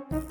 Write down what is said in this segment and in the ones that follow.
Good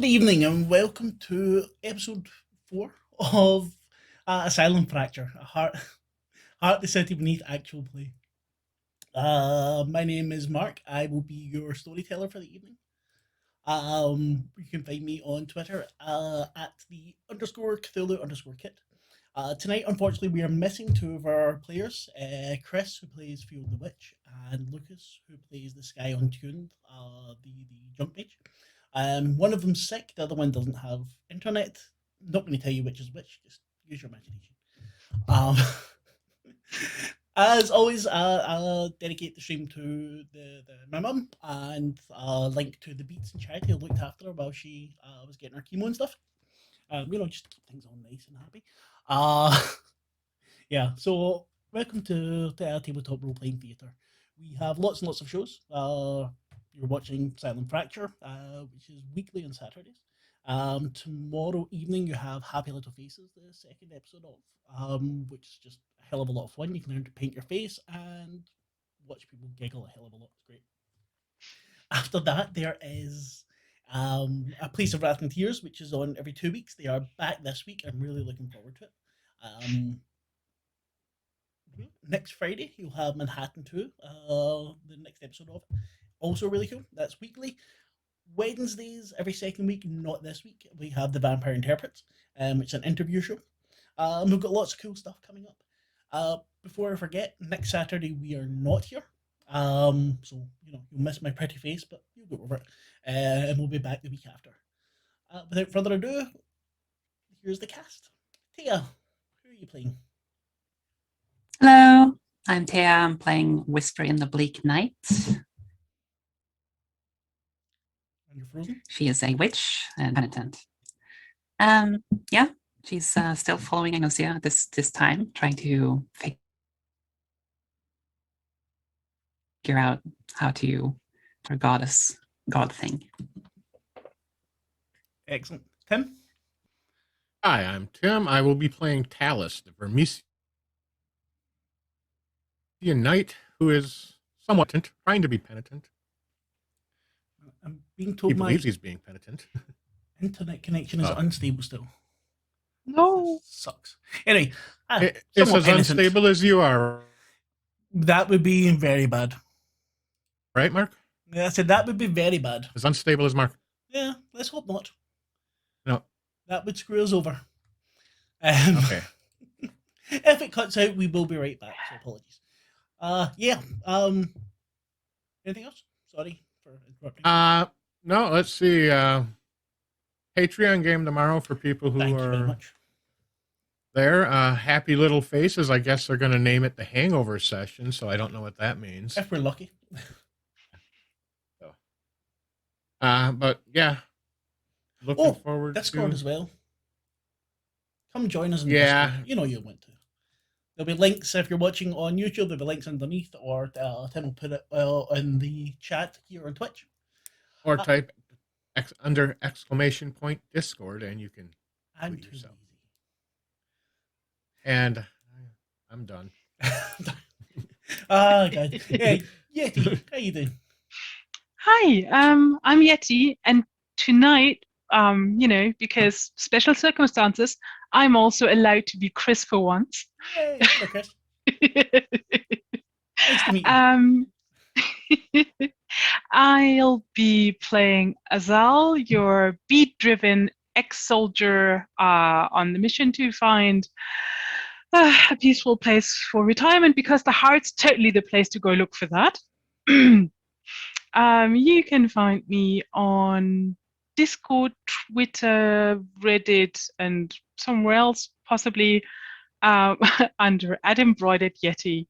evening and welcome to episode 4 of Asylum Fracture, a heart the city beneath actual play. My name is Mark. I will be your storyteller for the evening. You can find me on Twitter at the underscore Cthulhu underscore kit. Tonight, unfortunately, we are missing two of our players, Chris, who plays Field the Witch, and Lucas, who plays the Sky Untuned, the jump page. One of them's sick, the other one doesn't have internet. Not going to tell you which is which, just use your imagination. As always, I'll dedicate the stream to my mum and link to the Beats and charity who looked after her while she was getting her chemo and stuff. Just to keep things all nice and happy. Yeah, so welcome to our tabletop role-playing theatre. We have lots and lots of shows. You're watching Asylum Fracture, which is weekly on Saturdays. Tomorrow evening you have Happy Little Faces, the second episode of, which is just a hell of a lot of fun. You can learn to paint your face and watch people giggle a hell of a lot. It's great. After that, there is A Place of Wrath and Tears, which is on every 2 weeks. They are back this week. I'm really looking forward to it. Next Friday, you'll have Manhattan 2, the next episode of. Also really cool. That's weekly. Wednesdays, every second week, not this week, we have the Vampire Interprets, which is an interview show. We've got lots of cool stuff coming up. Before I forget, next Saturday we are not here. So, you'll miss my pretty face, but you'll go over it. And we'll be back the week after. Without further ado, here's the cast. Tia, who are you playing? Hello, I'm Tia. I'm playing Whisper in the Bleak Night. And you're Frozen? She is a witch and penitent. Yeah, she's still following Agnosia this time, trying to figure out how to her god thing. Excellent. Tim? Hi, I'm Tim. I will be playing Talus, the Vermisian knight who is somewhat trying to be penitent. I'm being told he believes he's being penitent. Internet connection is unstable still. No. That sucks. Anyway, it's as unstable as you are. That would be very bad. Right, Mark? Yeah, I said that would be very bad. As unstable as Mark? Yeah, let's hope not. No. That would screw us over. Okay. If it cuts out, we will be right back, so apologies. Anything else? Sorry. for interrupting. No, let's see. Patreon game tomorrow for people who Thank you very are much. there. Happy Little Faces. I guess they're going to name it the Hangover Session, so I don't know what that means. If we're lucky. So, but yeah, looking forward Discord to as well. Come join us in Yeah. Discord. You know you'll want to. There'll be links if you're watching on YouTube. There'll be links underneath, or Tim will put it in the chat here on Twitch. or type under exclamation point Discord, and you can I'm tweet too yourself. lazy. And I'm done. God. Hey, Yeti, how you doing? Hi, I'm Yeti, and tonight, because special circumstances, I'm also allowed to be Chris for once. Hey, hello, Chris. Nice to meet you. I'll be playing Azal, your beat-driven ex-soldier on the mission to find a peaceful place for retirement, because the heart's totally the place to go look for that. You can find me on Discord, Twitter, Reddit, and somewhere else, possibly under @embroidered Yeti.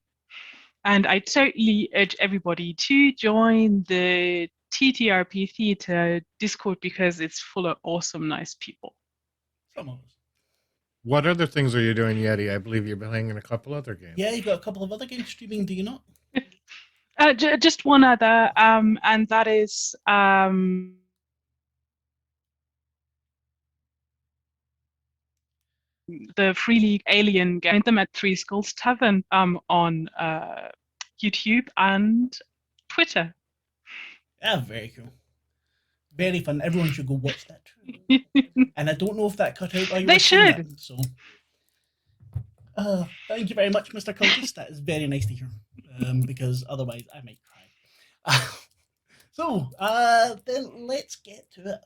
And I totally urge everybody to join the TTRP Theatre Discord, because it's full of awesome, nice people. Some of us. What other things are you doing, Yeti? I believe you're playing in a couple other games. Yeah, you've got a couple of other games streaming, do you not? Just one other, and that is the Free League Alien game. Find them at Three Skulls Tavern on YouTube and Twitter. Yeah, very cool. Very fun. Everyone should go watch that. And I don't know if that cut out while you They were saying should. that, so. Thank you very much, Mr. Cultist. That is very nice to hear. Because otherwise I might cry. So, then let's get to it.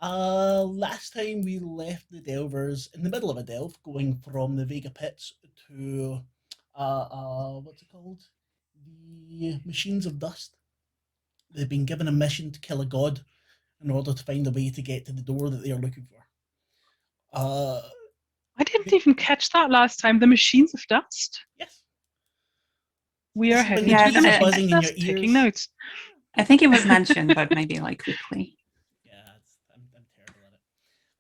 Last time we left the Delvers in the middle of a delve, going from the Vega pits to what's it called? The Machines of Dust. They've been given a mission to kill a god in order to find a way to get to the door that they are looking for. I didn't even catch that last time. The Machines of Dust. Yes. We are This is when heading the Yeah, to the tweets are Machines buzzing of in Dust. your ears. Taking notes. I think it was mentioned, but maybe like quickly. Yeah, I'm terrible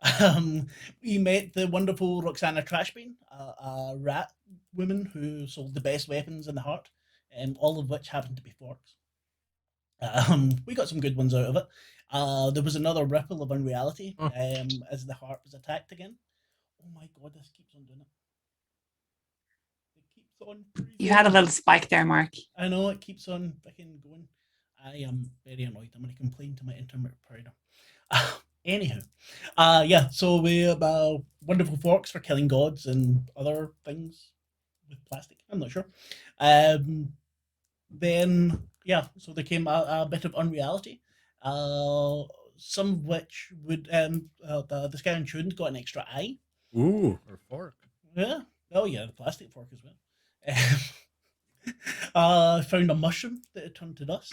at it. We met the wonderful Roxana Trashbane, a rat woman who sold the best weapons in the heart, all of which happened to be forks. We got some good ones out of it. There was another ripple of unreality as the heart was attacked again. Oh my god, this keeps on doing it. It keeps on freezing. You had a little spike there, Mark. I know, it keeps on fucking going. I am very annoyed. I'm going to complain to my internet provider. Anywho, yeah, so we have wonderful forks for killing gods and other things with plastic. I'm not sure. Then, yeah, so there came a bit of unreality. Some of which would, the Sky and Tune got an extra eye. Ooh, or fork. Yeah. Oh, yeah, the plastic fork as well. Found a mushroom that had turned to dust.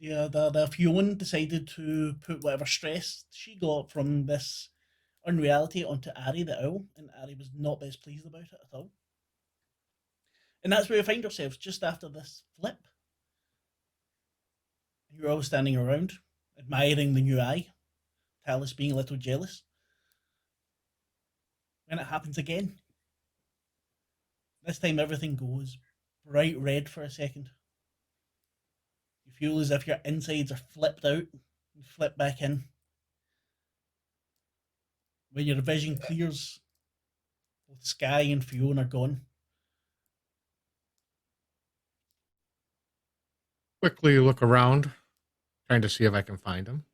Yeah, the Fiona decided to put whatever stress she got from this unreality onto Ari the owl, and Ari was not best pleased about it at all. And that's where we find ourselves just after this flip. You're all standing around, admiring the new eye, Talus being a little jealous. When it happens again. This time everything goes bright red for a second. You feel as if your insides are flipped out and flip back in. When your vision clears, both Sky and Fiona are gone. Quickly look around, trying to see if I can find him.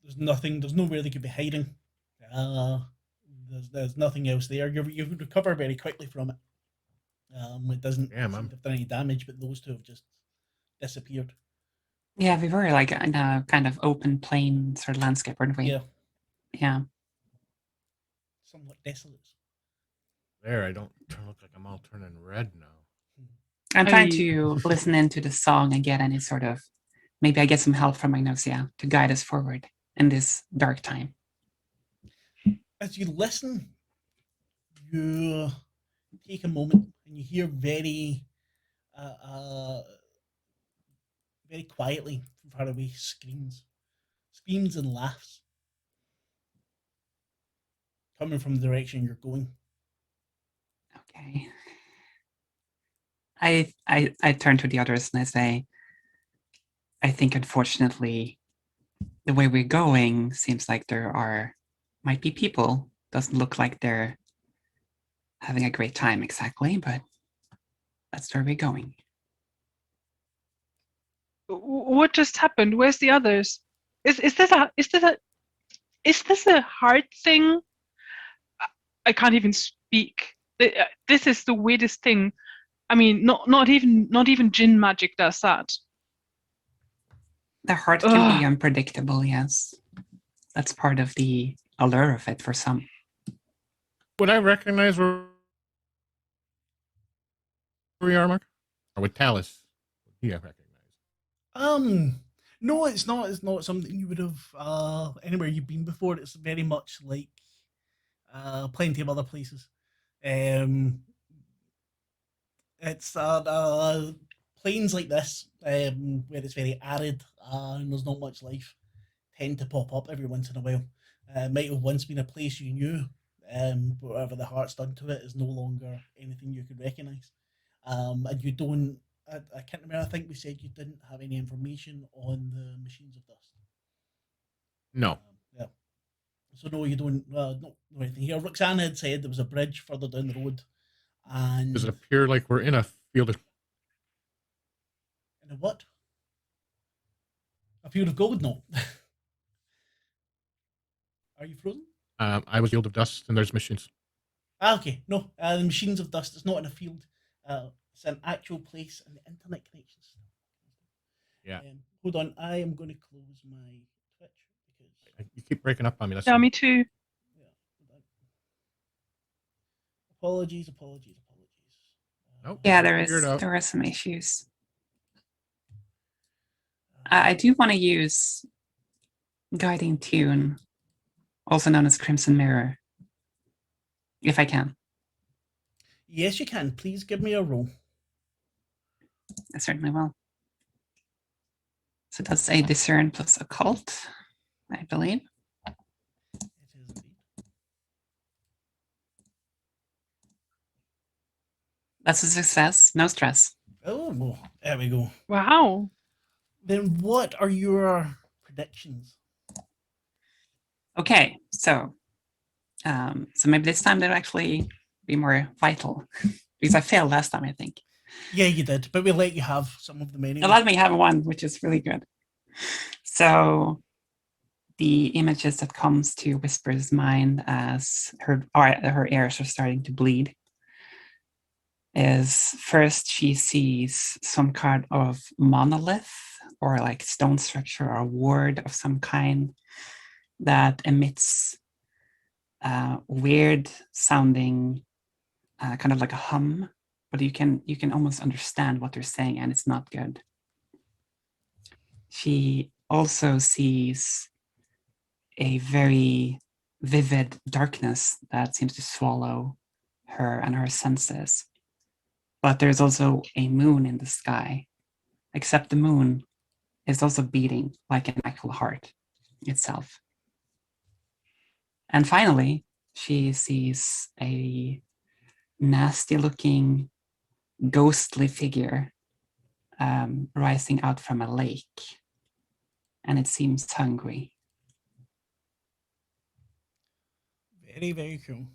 There's nothing, there's nowhere they could be hiding. There's nothing else there. You recover very quickly from it. It doesn't seem to have done any damage, but those two have just disappeared. Yeah, we were like in a kind of open plain sort of landscape, weren't we? Yeah. Yeah. Somewhat desolate. There, I don't look like I'm all turning red now. I'm trying I- to listen into the song and get any sort of, maybe I get some help from Magnosia to guide us forward in this dark time. As you listen, you take a moment and you hear uh, uh, very quietly from far away screams and laughs coming from the direction you're going. Okay. I turn to the others and I say, I think unfortunately the way we're going seems like might be people. Doesn't look like they're having a great time exactly, but that's where we're going. what just happened? Where's the others? Is this a hard thing? I can't even speak. This is the weirdest thing. I mean, not even Jinn magic does that. The heart can be Ugh. unpredictable, yes. That's part of the allure of it for some. Would I recognize where we are, Mark? Or with Talus? Would he have recognized? No, it's not. It's not something you would have anywhere you've been before. It's very much like plenty of other places. Um, it's plains like this where it's very arid and there's not much life tend to pop up every once in a while. Might have once been a place you knew, but whatever the heart's done to it is no longer anything you could recognise. And you don't. I can't remember. I think we said you didn't have any information on the machines of dust. No. Yeah. So no, you don't. No anything here. Roxanne had said there was a bridge further down the road, and Does it appear like we're in a field of... in a what? A field of gold? No. Are you frozen? I was field of dust, and there's machines. Okay. No, the machines of dust. It's not in a field. It's an actual place, and the internet connections. Yeah. Hold on, I am going to close my Twitch because You keep breaking up on me. That's Yeah, me too. yeah. Apologies. Nope. Yeah, Figure it out. there are some issues. I do want to use Guiding Tune, also known as Crimson Mirror, if I can. Yes, you can. Please give me a roll. I certainly will. So that's a discern plus occult, I believe. It is indeed. That's a success. No stress. Oh, well, there we go. Wow. Then what are your predictions? Okay, so maybe this time they'll actually be more vital because I failed last time, I think. Yeah, you did, but we'll let you have some of them anyway. It let me have one, which is really good. So the images that comes to Whisper's mind as her ears are starting to bleed is first she sees some kind of monolith or like stone structure or ward of some kind that emits weird sounding kind of like a hum, but you can almost understand what they're saying and it's not good. She also sees a very vivid darkness that seems to swallow her and her senses. But there's also a moon in the sky, except the moon is also beating like an actual heart itself. And finally, she sees a nasty looking ghostly figure rising out from a lake, and it seems hungry. Very, very cool.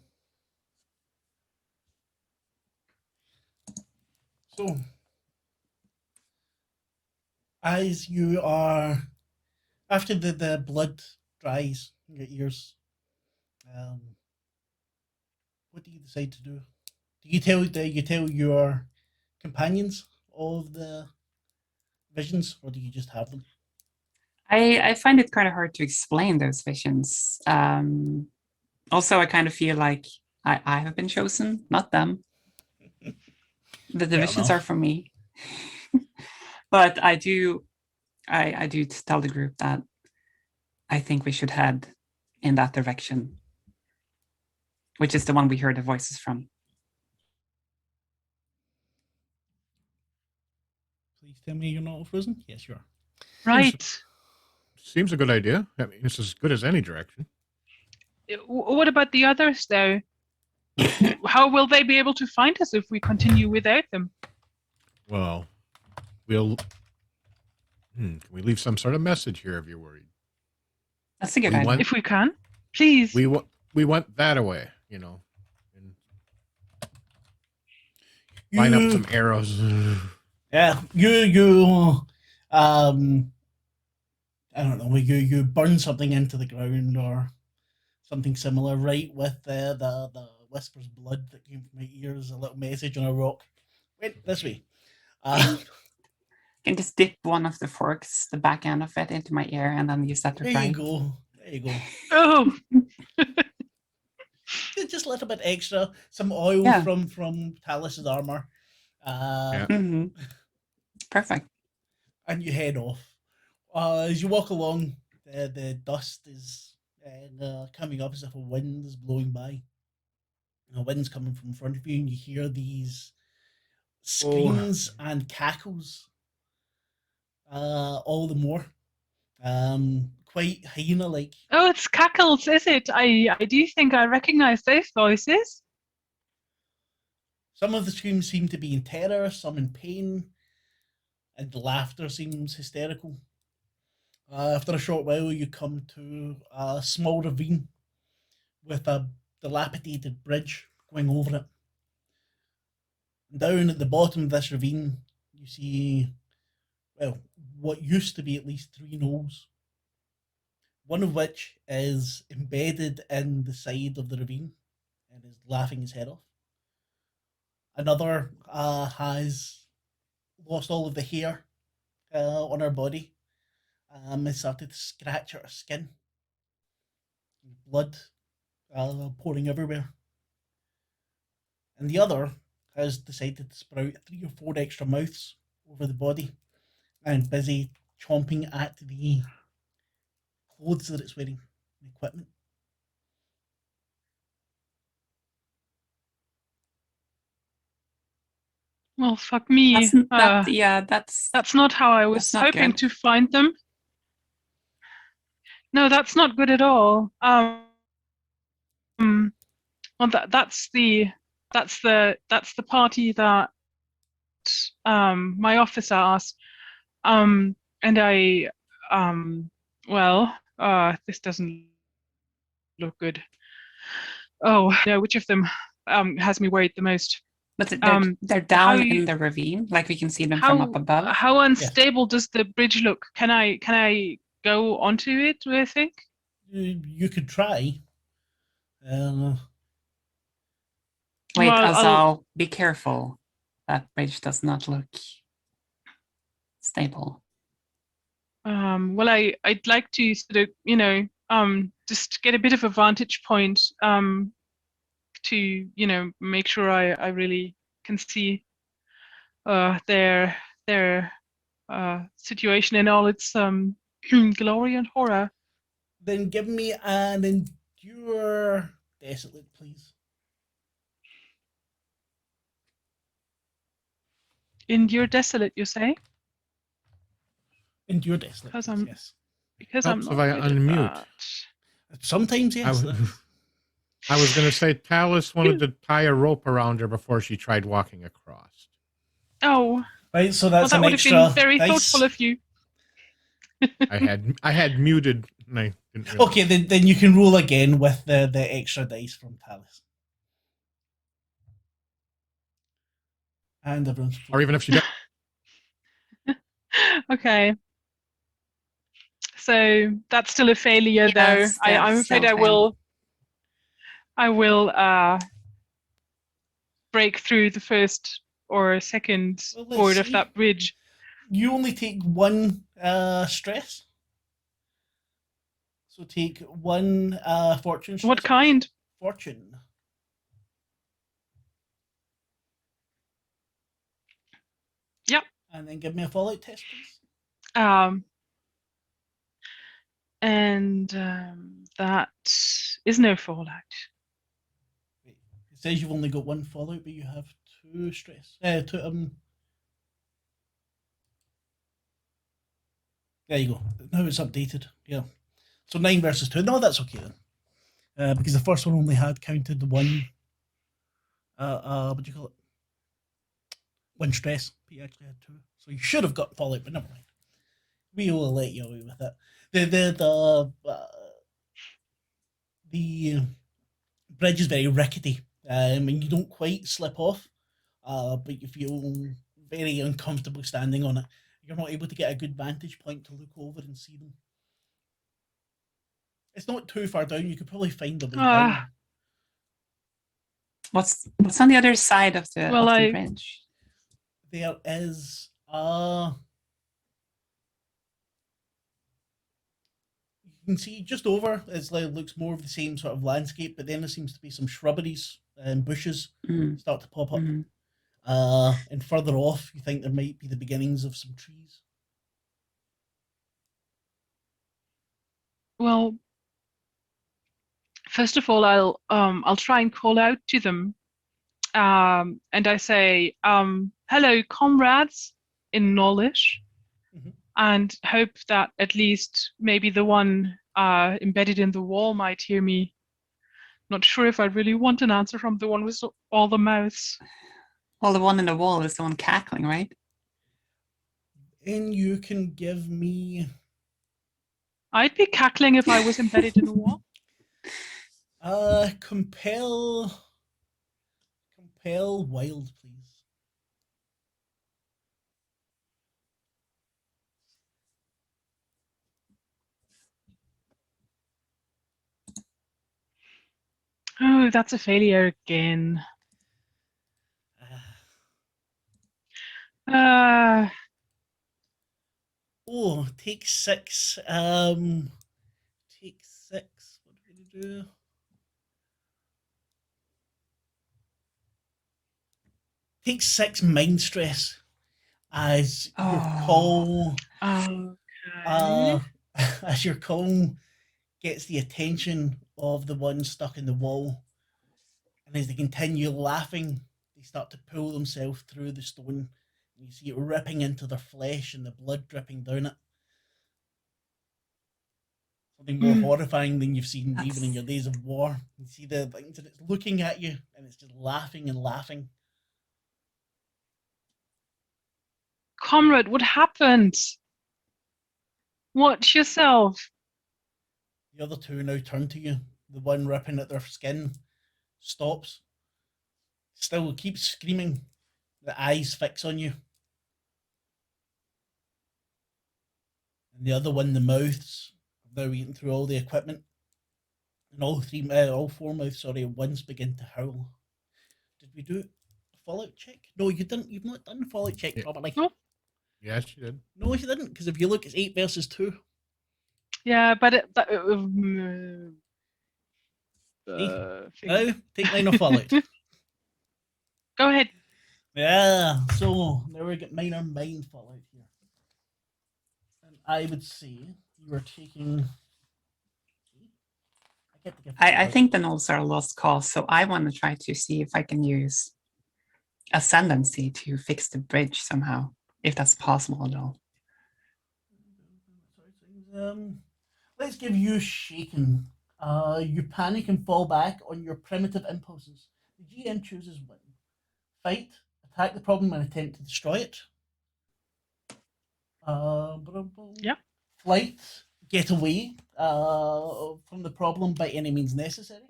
So, as you are, after the blood dries in your ears, what do you decide to do? Do you tell your companions of the visions, or do you just have them? I find it kind of hard to explain those visions. Also, I kind of feel like I have been chosen, not them. The Fair divisions enough. are for me. But I do tell the group that I think we should head in that direction, which is the one we heard the voices from. Please tell me you're not frozen. Yes, you are. Right. Seems a good idea. I mean, it's as good as any direction. What about the others, though? How will they be able to find us if we continue without them? Well, we'll. Can we leave some sort of message here if you're worried? That's a good We idea. want- If we can, please. We want that away, you know. And line up some arrows. Yeah, I don't know, you burn something into the ground or something similar, right? With the whispers blood that came from my ears, a little message on a rock. Wait, this way. I can just dip one of the forks, the back end of it, into my ear, and then use that to There cry. you go. There you go. Oh, Just a little bit extra, some oil Yeah. from Talus's armor. Yeah. Mm-hmm. Perfect. And you head off. As you walk along, the dust is coming up as if a wind is blowing by. The wind's coming from in front of you, and you hear these screams and cackles. All the more. Quite hyena-like. oh, it's cackles, is it? I do think I recognize those voices. Some of the screams seem to be in terror, some in pain, and the laughter seems hysterical. After a short while, you come to a small ravine with a dilapidated bridge going over it. And down at the bottom of this ravine, you see, well, what used to be at least 3 gnolls. One of which is embedded in the side of the ravine and is laughing his head off. Another has lost all of the hair on her body. Has started to scratch at her skin. Blood pouring everywhere. And the other has decided to sprout 3 or 4 extra mouths over the body and busy chomping at the clothes that it's wearing, the equipment. Well, fuck me. That's not how I was that's not hoping good. to find them. No, that's not good at all. Well, that's the party that my officer asked. And I this doesn't look good. Oh no, which of them has me worried the most? But they're down how in the ravine, like we can see them from up above. How unstable does the bridge look? Can I go onto it, do you think? You could try. Wait, Well, Azal, be careful. That bridge does not look stable. Well, I'd like to sort of, just get a bit of a vantage point, to, make sure I really can see their situation in all its glory and horror. Then give me an endure desolate, please. Endure desolate, you say? Endure desolate, Because please, yes. Because Helps I'm if not I good at unmute. that. Sometimes, yes. I was going to say Talus wanted to tie a rope around her before she tried walking across. Oh, Right, so well, that's that an would have extra been very dice. thoughtful of you. I had muted and I didn't realize. Okay, then you can roll again with the extra dice from Talus. And everyone's Or even if she does. Okay. So that's still a failure, though. Yes, I'm that's afraid still I will break through the first or second Well, let's board of see. that bridge. You only take 1 stress. So take 1 fortune stress. What kind? Fortune. And then give me a Fallout test, please. That is no fallout. Wait, it says you've only got one Fallout, but you have 2 stress. There you go. Now it's updated. Yeah. So 9 versus 2. No, that's okay then. Because the first one only had counted the one. What do you call it? 1 stress. But you actually had 2. So you should have got Fallout, but never mind. We will let you away with it. The bridge is very rickety, and you don't quite slip off, but you feel very uncomfortable standing on it. You're not able to get a good vantage point to look over and see them. It's not too far down. You could probably find a way down. What's on the other side of the bridge? There is you can see just over. It's like looks more of the same sort of landscape, but then there seems to be some shrubberies and bushes start to pop up. And further off, you think there might be the beginnings of some trees. Well, first of all, I'll try and call out to them, and I say, "Hello, comrades," in Norlish, and hope that at least maybe the one embedded in the wall might hear me. Not sure if I really want an answer from the one with all the mouths. Well, the one in the wall is the one cackling, right? And you can give me. I'd be cackling if I was embedded in a wall. Compel wild, please. Oh, that's a failure again. Take 6. Take 6. What are we gonna do? Take 6 mind stress as your call. Okay. As your call gets the attention of the one stuck in the wall, and as they continue laughing, they start to pull themselves through the stone. And you see it ripping into their flesh and the blood dripping down it. Something more horrifying than you've seen even in your days of war. You see the things, and it's looking at you, and it's just laughing and laughing. Comrade, what happened? Watch yourself. The other 2 now turn to you. The one ripping at their skin stops. Still keeps screaming. The eyes fix on you. And the other one, the mouths, have now eaten through all the equipment. And all 4 mouths, at once begin to howl. Did we do a Fallout check? No, you didn't. You've not done the Fallout check properly. No. Yes, you did. No, you didn't, because if you look, it's 8 versus 2. Yeah, but Now, take 9 of Fallout. Go ahead. Yeah, so now we get minor mind Fallout here. And I would say you are taking. I think the nulls are a lost cause, so I want to try to see if I can use ascendancy to fix the bridge somehow, if that's possible at all. Let's give you shaken. You panic and fall back on your primitive impulses. The GM chooses win. Fight, attack the problem and attempt to destroy it. Yeah. Flight, get away from the problem by any means necessary.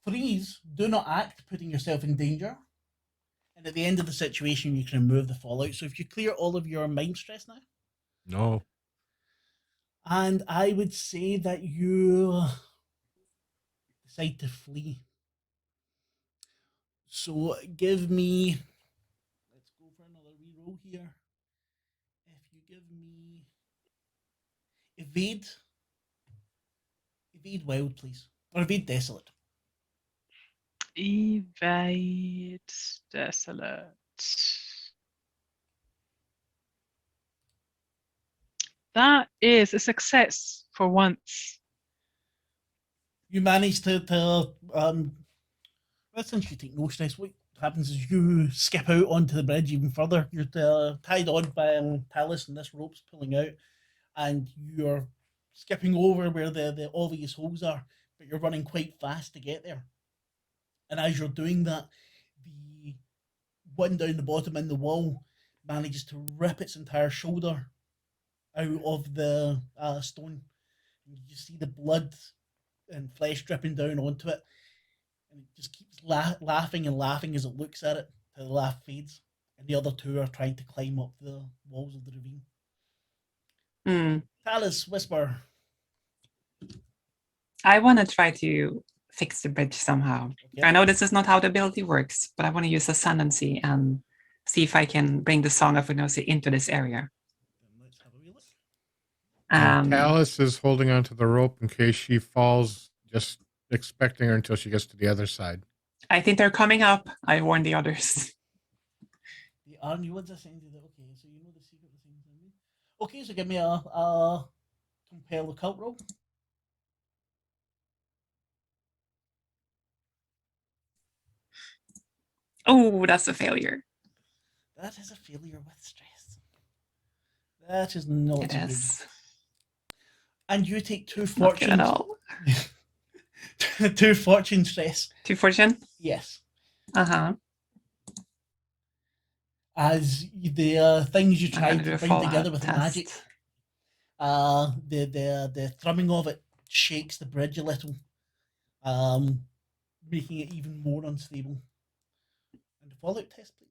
Freeze, do not act, putting yourself in danger. And at the end of the situation, you can remove the fallout. So if you clear all of your mind stress now. No. And I would say that you decide to flee. So give me. Let's go for another reroll here. If you give me. Evade wild, please. Or evade desolate. Evade desolate. That is a success for once. You manage to since you take no stress, what happens is you skip out onto the bridge even further. You're tied on by Talus and this rope's pulling out, and you're skipping over where the obvious holes are, but you're running quite fast to get there. And as you're doing that, the one down the bottom in the wall manages to rip its entire shoulder out of the stone. And you see the blood and flesh dripping down onto it, and it just keeps laughing and laughing as it looks at it till the laugh fades, and the other two are trying to climb up the walls of the ravine. Talus, whisper. I want to try to fix the bridge somehow. Okay. I know this is not how the ability works, but I want to use Ascendancy and see if I can bring the Song of Hypnosis into this area. Let's have a wee look. Talus is holding onto the rope in case she falls, just expecting her until she gets to the other side. I think they're coming up. I warned the others. The new ones are saying that. Okay, so you know the secret of things. Okay, so give me a compel occult roll. Oh, that's a failure. That is a failure with stress. That is not It so is. good. And you take 2 Not fortune. good at all. 2 fortune stress. 2 fortune? Yes. Uh-huh. As the things you I'm tried gonna do to a bring together fallout with the test. magic, the thrumming of it shakes the bridge a little, making it even more unstable. And the fallout test, please.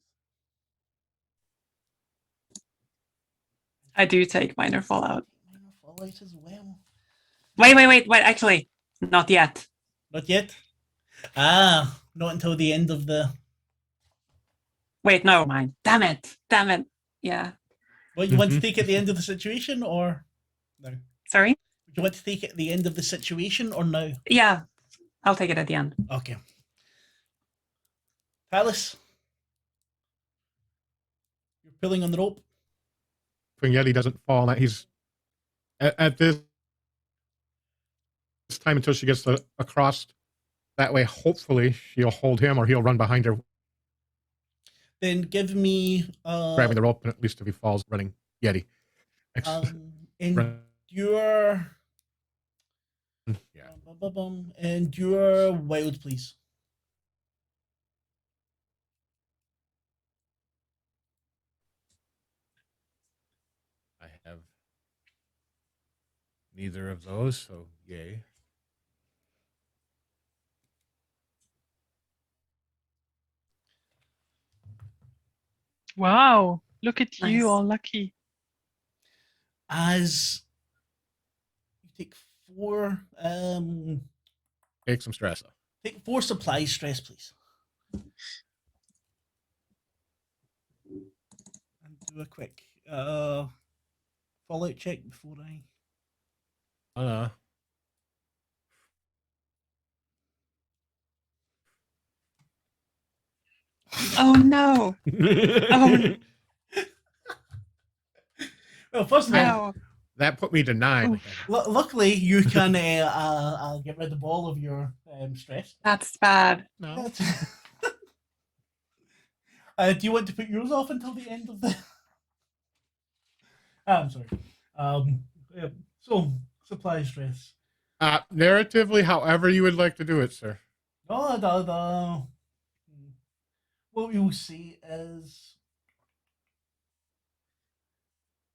I do take minor fallout. Minor fallout as well. Wait. Actually, not yet. Not yet. Not until the end of the. Wait, no, mine. Damn it. Yeah. What you want to take at the end of the situation, or no? Sorry? Would you want to take it at the end of the situation, or no? Yeah. I'll take it at the end. Okay. Talus, you're pulling on the rope. Yeti doesn't fall. He's at this time until she gets across. That way, hopefully, she'll hold him or he'll run behind her, Then give me grabbing the rope, and at least if he falls, running Yeti. endure. Yeah. Endure wild, please. I have neither of those, so yay. Wow, look at Nice. you, all lucky. As you take 4 Take some stress off. take 4 supply stress, please. And do a quick fallout check before I. Oh no. Oh. Well, first of all, No. That put me to 9. luckily you can get rid of all of your stress. That's bad. No. Do you want to put yours off until the end of the? I'm sorry. So supply stress. Narratively, however you would like to do it, sir. What we will see is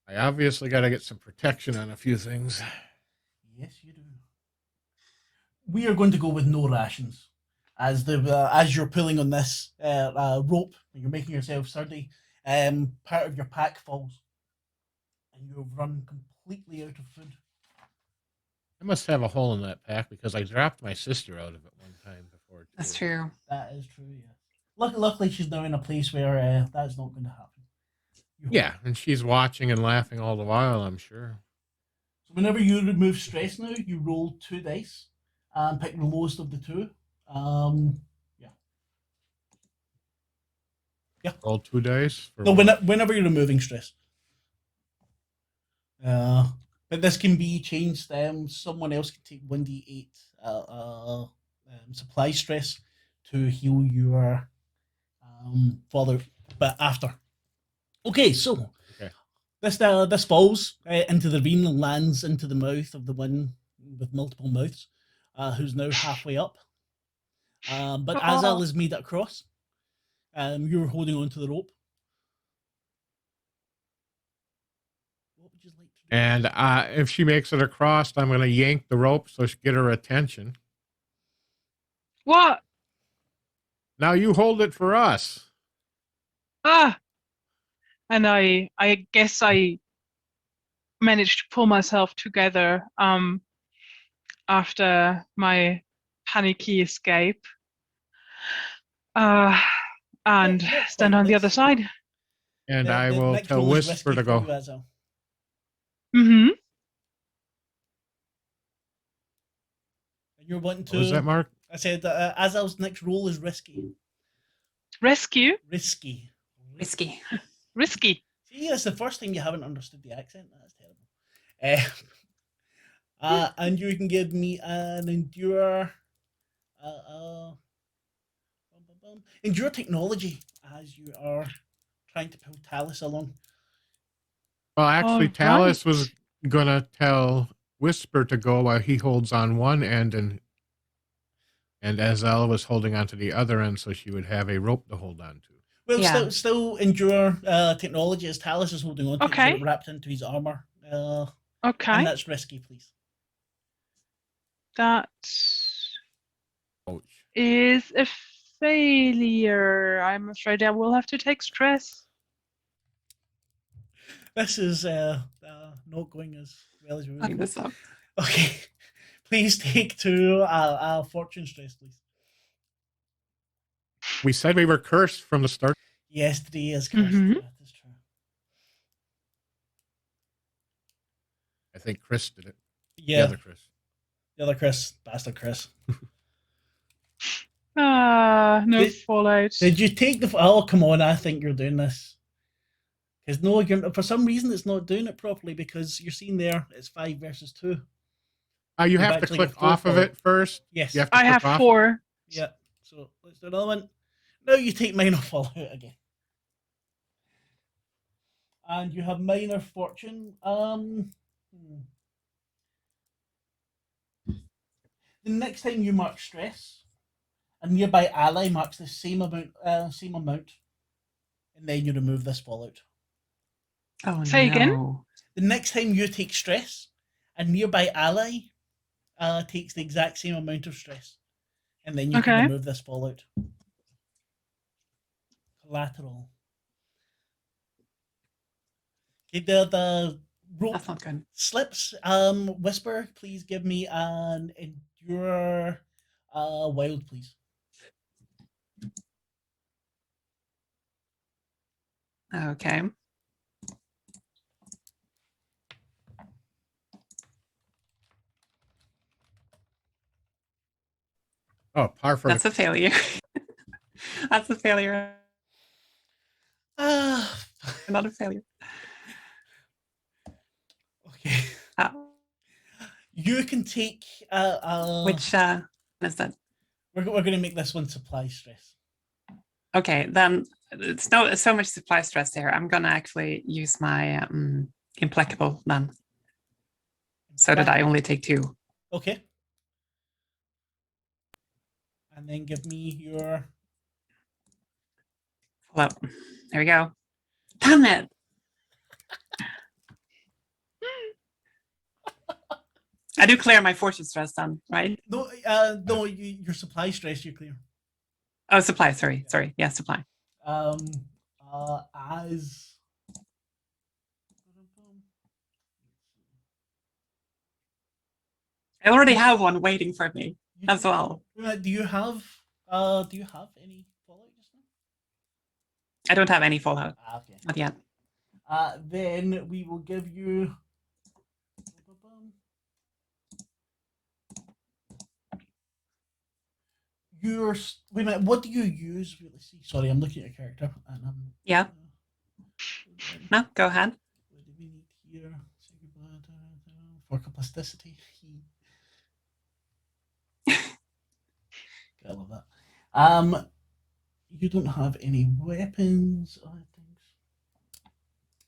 I obviously got to get some protection on a few things. yes, you do. We are going to go with no rations, as as you're pulling on this rope and you're making yourself sturdy. Part of your pack falls, and you've run completely out of food. I must have a hole in that pack because I dropped my sister out of it one time before. Too. That's true. That is true. Yeah. Luckily, she's now in a place where that's not going to happen. Yeah, and she's watching and laughing all the while, I'm sure. So whenever you remove stress now, you roll 2 dice and pick the lowest of the 2. Yeah. Roll 2 dice. No, whenever you're removing stress. But this can be changed. Someone else can take 1d8 supply stress to heal your fallout, but after. Okay, so this falls into the ravine and lands into the mouth of the one with multiple mouths, who's now halfway up. But Azal has made it across. You're holding on to the rope. What would you like to do? And if she makes it across, I'm going to yank the rope so she get her attention. What? Now you hold it for us. Ah! And I guess I managed to pull myself together after my panicky escape. And That's stand fine. on the other Let's- side. And I the will next tell roll is Whisper risky to for go. you, Azal. Mm-hmm. And you're wanting to. What was that, Mark? I said that Azal's next roll is risky. Rescue? Risky. Risky. Risky. See, that's the first time you haven't understood the accent. That's terrible. And you can give me an endure. Endure technology as you are trying to pull Talus along. Well, actually, All Talus right. was going to tell Whisper to go while he holds on one end, and Azal was holding on to the other end, so she would have a rope to hold on to. Well, Yeah. still endure technology as Talus is holding on to it, Okay. so wrapped into his armor. And Okay. that's risky, please. That Ouch. is a failure. I'm afraid I will have to take stress. This is not going as well as we Fuck would. this up. Okay, please take 2 fortune stress, please. We said we were cursed from the start. Yesterday is cursed. Mhm. That is true. I think Chris did it. Yeah, The other Chris. the other Chris, bastard Chris. No Did- fallout. Did you take the? Oh, come on! I think you're doing this. Because no, you're, for some reason it's not doing it properly because you're seeing there it's 5 versus 2. You You've have to actually click got 4 off of fallout. it first. Yes. You have to I click have off. 4. Yeah. So let's do another one. Now you take minor fallout again. And you have minor fortune. The next time you mark stress, a nearby ally marks the same amount, and then you remove this fallout. Oh, Say no. again? The next time you take stress, a nearby ally takes the exact same amount of stress, and then you can Okay. remove this fallout. Collateral. Okay, the rope That's not good. slips. Whisper, please give me an endure wild, please. Okay. Oh, par for That's a failure. That's a failure. Not a failure. Okay. You can take Which is that? We're going to make this one supply stress. Okay, then it's no so much supply stress there. I'm gonna actually use my implacable then, so that I only take 2. Okay. And then give me your. Well, there we go. Damn it! I do clear my fortune stress then, right? No, your supply stress you clear. Oh, supply. Sorry. Yeah, supply. As. I already have one waiting for me as well. Do you have any fallout just now? I don't have any fallout. Okay. Not yet. Then we will give you. Your wait a minute. What do you use? Let's see. Sorry, I'm looking at your character, and Yeah. No, go ahead. What do we need here? Say Work of plasticity. I love that. You don't have any weapons, I think.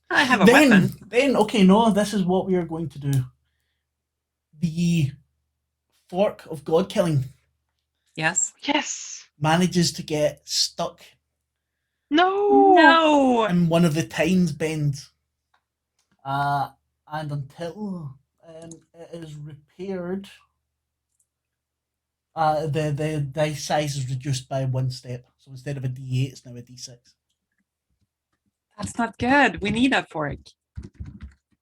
I have a weapon. Then, okay, no, this is what we are going to do. The fork of god killing Yes. Yes. manages to get stuck No. in one of the tines bends. And until it is repaired, the dice size is reduced by 1 step. So instead of a D8, it's now a D6. That's not good. We need a fork.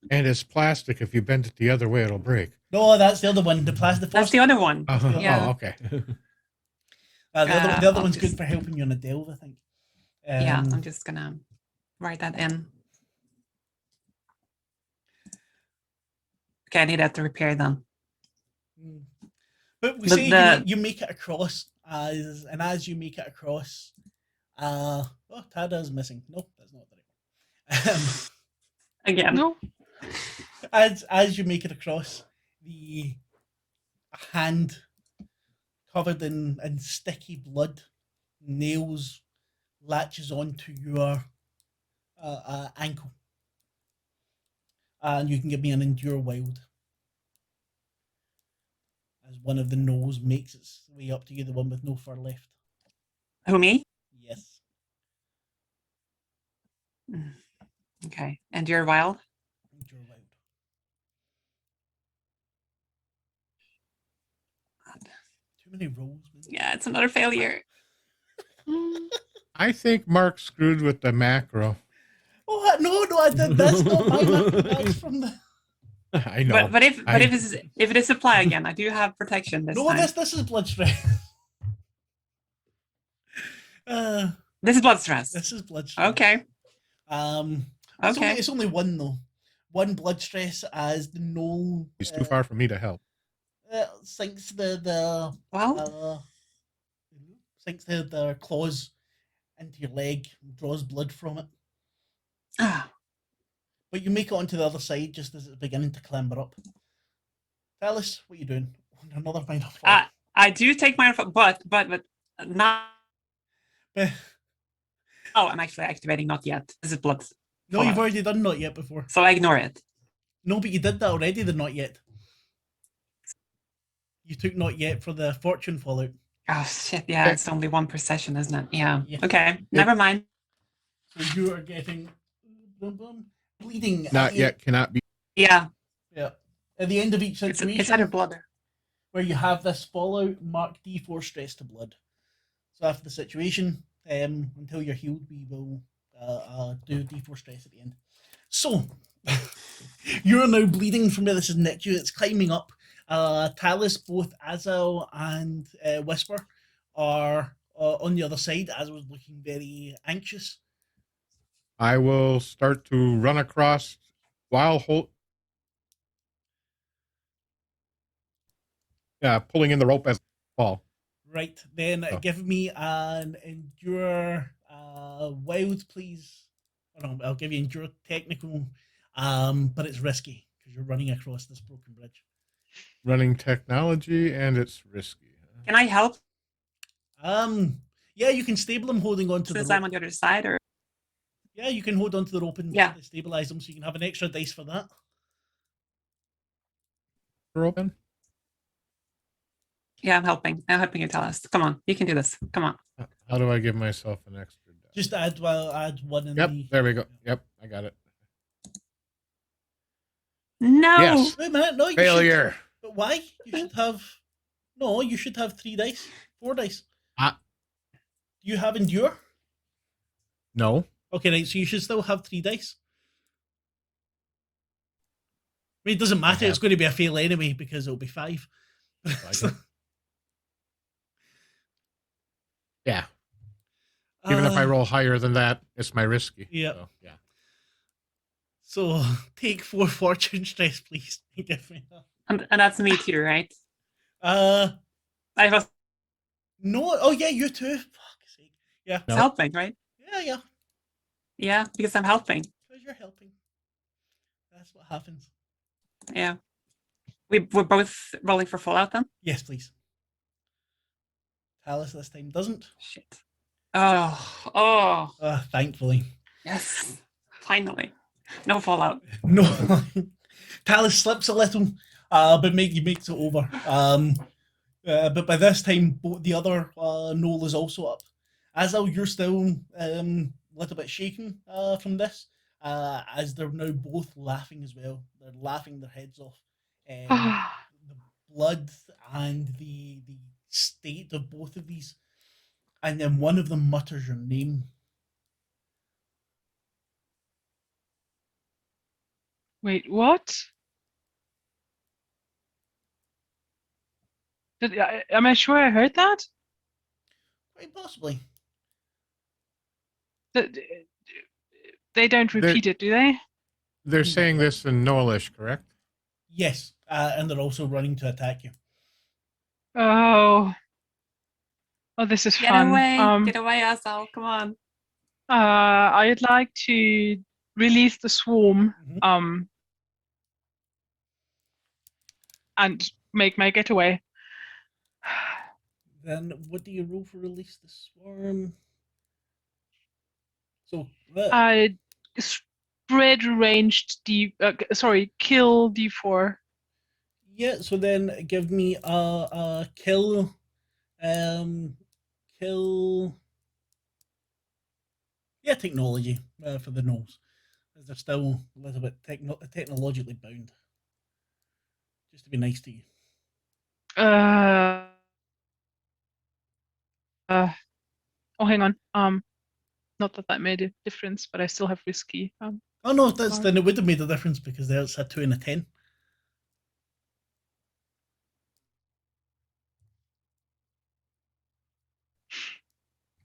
And it's plastic. If you bend it the other way, it'll break. No, that's the other one. The plastic. That's the other one. Oh, okay. The other one's good for helping you on a delve, I think. Yeah, I'm just gonna write that in. Okay, I need that to repair them. But we say you make it across, as you make it across, oh, Tada is missing. Nope, that's not the right one. Again. No. As you make it across, the hand covered in sticky blood, nails, latches onto your ankle. And you can give me an endure wild. As one of the nose makes its way up to you, the one with no fur left. Who, me? Yes. Okay. And you're wild? Endure wild. Too many rolls. Man. Yeah, it's another failure. I think Mark screwed with the macro. Oh no! I did. That's not my macro. That's from the. I know. But if it is supply again, I do have protection this time. This is blood stress. This is blood stress. This is blood stress. Okay. Okay. It's only one though. One blood stress as the knoll. He's too far for me to help. Sinks sinks the claws into your leg, draws blood from it. But you make it onto the other side just as it's beginning to clamber up. Alice, what are you doing? Another minor fall. I do take minor fall, but not. Oh, I'm actually activating not yet. This is blood. No, you've already done not yet before. So I ignore it. No, but you did that already, the not yet. You took not yet for the fortune fallout. Oh shit, yeah, it's only 1 per session, isn't it? Yeah. Okay, never mind. So you are getting bleeding. Not yet, cannot be. Yeah. Yeah. At the end of each situation. It's under blood. Where you have this fallout, mark D4 stress to blood. So after the situation, until you're healed, we will do D4 stress at the end. So, you're now bleeding from where this has nicked you. It's climbing up. Talus, both Azal and Whisper are on the other side. Azal was looking very anxious. I will start to run across while pulling in the rope as I fall. Right, then give me an endure wild, please. Oh, no, I'll give you endure technical, but it's risky because you're running across this broken bridge. Running technology, and it's risky. Can I help? Yeah, you can stable them holding on to the rope. I'm on the other side, or yeah, you can hold on to the rope and stabilize them, so you can have an extra dice for that. Open. Yeah, I'm helping. I'm helping you, Talus. Come on, you can do this. Come on. How do I give myself an extra dice? Just add one in. Yep, there we go. Yep, I got it. No. Yes. Wait a minute. No, failure. But why? You should have. No, you should have 3 dice, 4 dice. Do you have endure? No. Okay, right. So you should still have 3 dice. I mean, it doesn't matter. It's going to be a fail anyway because it'll be 5. Yeah. Even if I roll higher than that, it's my risky. Yeah. So, yeah. So take 4 fortune stress, please. And that's me too, right? I was. No. Oh yeah, you too. Fuck's sake. Yeah. It's helping, right? Yeah. Yeah, because I'm helping. Because you're helping. That's what happens. Yeah. We're both rolling for fallout then? Yes, please. Talus this time doesn't. Shit. Oh, Thankfully. yes. Finally. No fallout. No. Talus slips a little, but makes it over. But by this time, the other knoll is also up. Azal, you're still a little bit shaken from this, as they're now both laughing as well. They're laughing their heads off. The blood and the state of both of these. And then one of them mutters your name. Wait, what? Am I sure I heard that? Quite possibly. They don't repeat it, do they? They're saying this in Noelish, correct? Yes, and they're also running to attack you. Oh, this is Get fun. away, Asal. Come on. I'd like to release the swarm, and make my getaway. Then what do you roll for release the swarm? So spread ranged kill D4. Yeah, so then give me a kill technology for the nose, as they're still a little bit technologically bound, just to be nice to you. Hang on. Not that made a difference, but I still have risky. Oh no, then it would have made a difference because there's a 2 and a 10.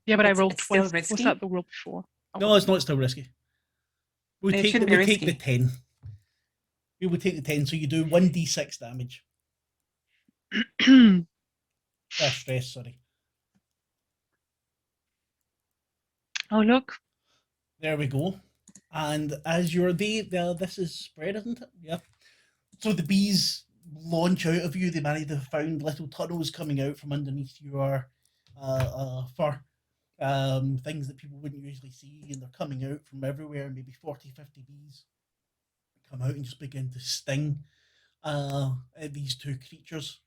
Yeah, but I rolled still twice. risky? Was that the roll before? No, it's not still risky. We take the 10. We would take the 10, so you do 1d6 damage. Stress, sorry. Oh, look. There we go. And as you're this is spread, isn't it? Yeah. So the bees launch out of you. They manage to find little tunnels coming out from underneath your fur. Things that people wouldn't usually see, and they're coming out from everywhere. Maybe 40, 50 bees come out and just begin to sting at these two creatures.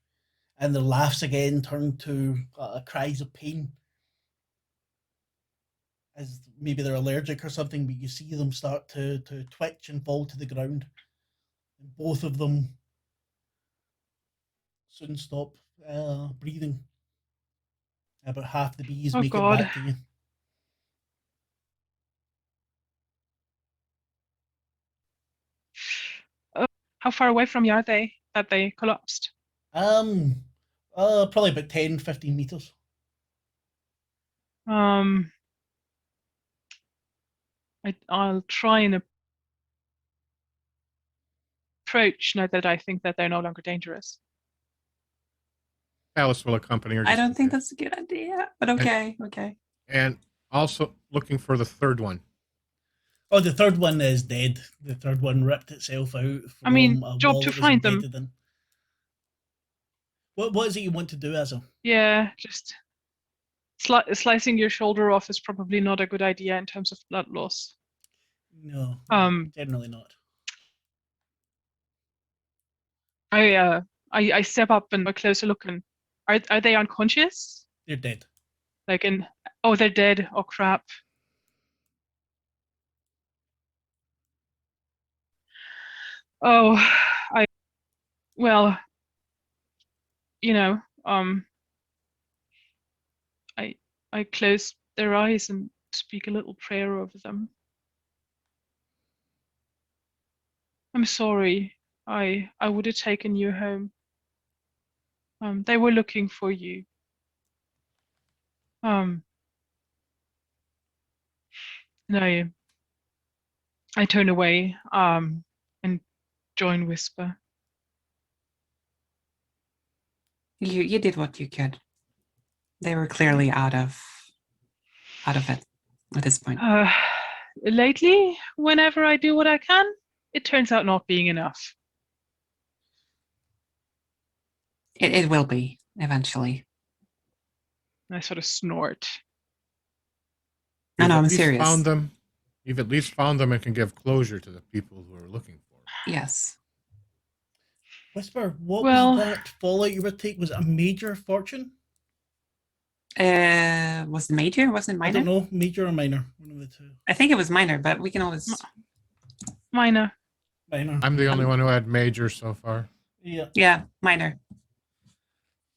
And their laughs again turn to cries of pain, as maybe they're allergic or something, but you see them start to twitch and fall to the ground. And both of them soon stop breathing. About half the bees make it back to you. How far away from you are they that they collapsed? Probably about 10, 15 meters. I'll try and approach now that I think that they're no longer dangerous. Alice will accompany her. I don't think that's a good idea, but okay. And also looking for the third one. Oh, the third one is dead. The third one ripped itself out from a job wall to it was find them. embedded in. What is it you want to do, Azal? Yeah, just slicing your shoulder off is probably not a good idea in terms of blood loss. No, generally not. I step up and a closer look, and are they unconscious? They're dead. They're dead. Oh crap. Oh, I close their eyes and speak a little prayer over them. I'm sorry. I would have taken you home. They were looking for you. No, I turn away and join Whisper. You did what you could. They were clearly out of it at this point. Lately, whenever I do what I can, it turns out not being enough. It will be eventually. I sort of snort. No, You've no, at I'm least serious. Found them. You've at least found them and can give closure to the people who are looking for it. Yes. Whisper, what Well- was that fallout you were taking? Was it a major fortune? Was it major? Wasn't it I don't minor? know, major or minor, one of the two. I think it was minor, but we can always. Minor. Minor. I'm the only one who had major so far. Yeah. Yeah, minor.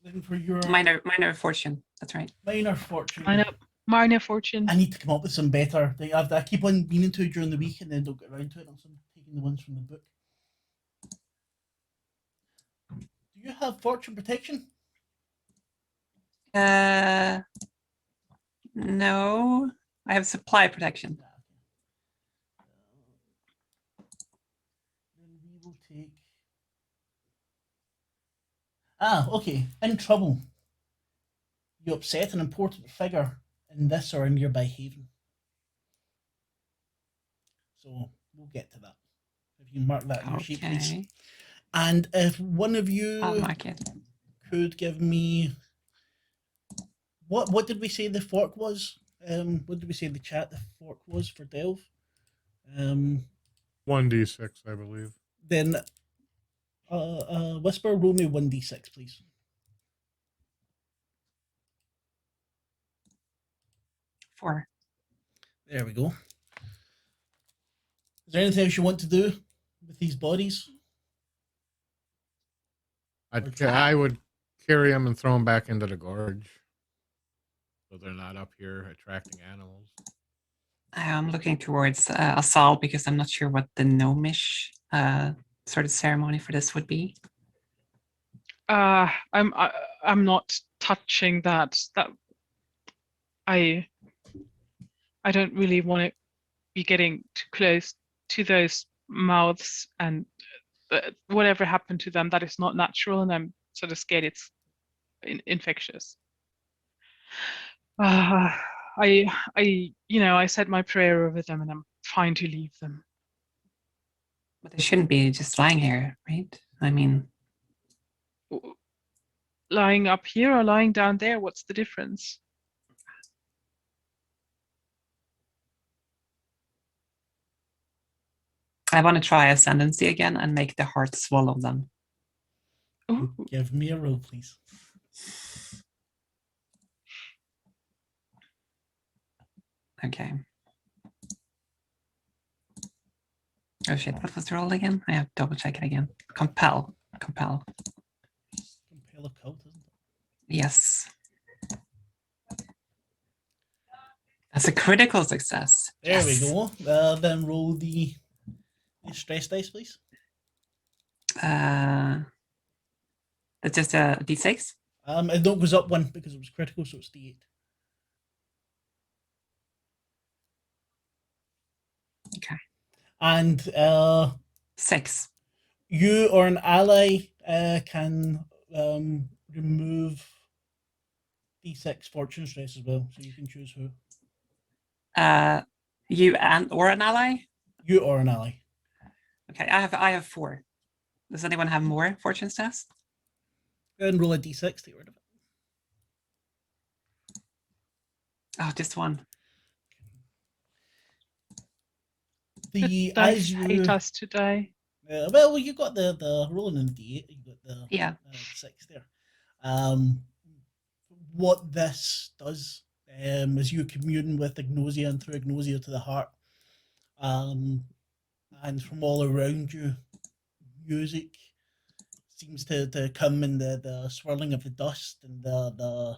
Then for your Minor fortune. That's right. minor fortune. Minor fortune. I need to come up with some better. I keep on meaning to during the week and then don't get around to it. I'm taking the ones from the book. Do you have fortune protection? No. I have supply protection. Then we will take. Okay. In trouble. You upset an important figure in this or a nearby haven. So we'll get to that. If you mark that in your sheet, please. Okay. And if one of you I'll mark it. could give me what did we say the fork was? What did we say in the chat the fork was for Delve? 1d6, I believe. Then Whisper, roll me 1d6, please. Four. There we go. Is there anything else you want to do with these bodies? I would carry them and throw them back into the gorge, so they're not up here attracting animals. I'm looking towards Asal because I'm not sure what the gnomish sort of ceremony for this would be. I'm not touching that. I don't really want to be getting too close to those mouths, and whatever happened to them, that is not natural, and I'm sort of scared it's infectious. I said my prayer over them, and I'm fine to leave them. But they shouldn't be just lying here, right? I mean, Lying up here or lying down there, what's the difference? I want to try ascendancy again and make the heart swallow them. Ooh. Give me a roll, please. Okay. Oh shit, what was the roll again? I have to double check it again. Compel. Compel a cult, isn't it? Yes. That's a critical success. There Yes. we go. Then roll the stress dice, please. That's just a d6. It don't goes up one because it was critical, so it's d8. Okay. And 6. you or an ally can remove d6 fortune stress as well, so you can choose who. You and or an ally? You or an ally. Okay, I have 4. Does anyone have more fortune stats? Then roll a d6 to get rid of it. Oh, just one. The Dice as you hate us today. well, you got the rolling in the d8. You got the Yeah. 6 there. What this does is you commune with Agnosia and through Agnosia to the heart, and from all around you, music seems to come in the swirling of the dust and the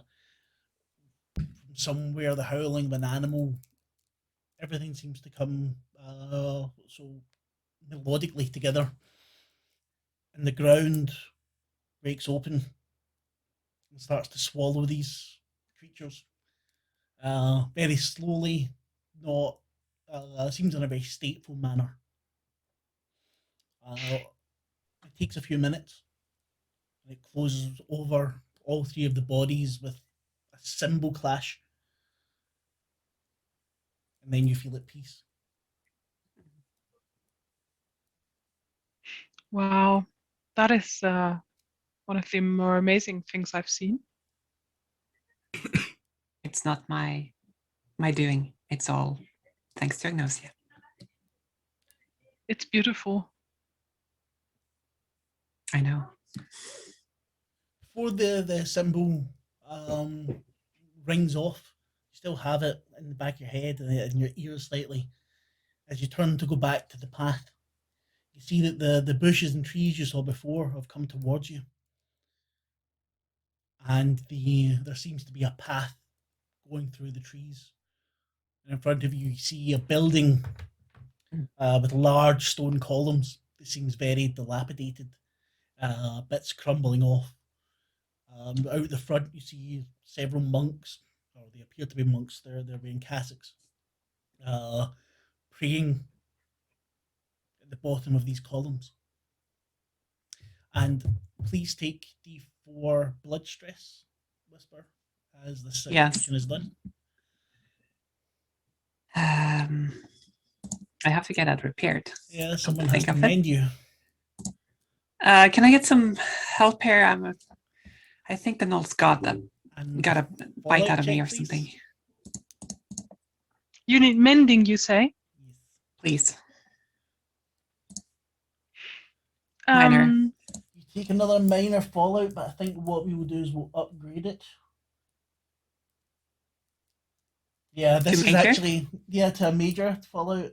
from somewhere the howling of an animal. Everything seems to come so melodically together, and the ground breaks open and starts to swallow these creatures very slowly, not seems in a very stateful manner. It takes a few minutes. And it closes over all 3 of the bodies with a cymbal clash, and then you feel at peace. Wow, that is one of the more amazing things I've seen. It's not my doing. It's all thanks to Agnosia. It's beautiful. I know. Before the symbol rings off, you still have it in the back of your head and in your ears slightly. As you turn to go back to the path, you see that the bushes and trees you saw before have come towards you. And there seems to be a path going through the trees. And in front of you, you see a building with large stone columns. It seems very dilapidated, bits crumbling off. Out the front, you see several monks, or they appear to be monks. They're wearing cassocks, praying at the bottom of these columns. And please take D4 blood stress, Whisper, as the situation is done. I have to get that repaired. Yeah, someone has to mend you. Can I get some help here? I think the Null's got a bite out of me or something. You need mending, you say? Please. Minor. You take another minor fallout, but I think what we will do is we'll upgrade it. Yeah, this is actually to a major fallout.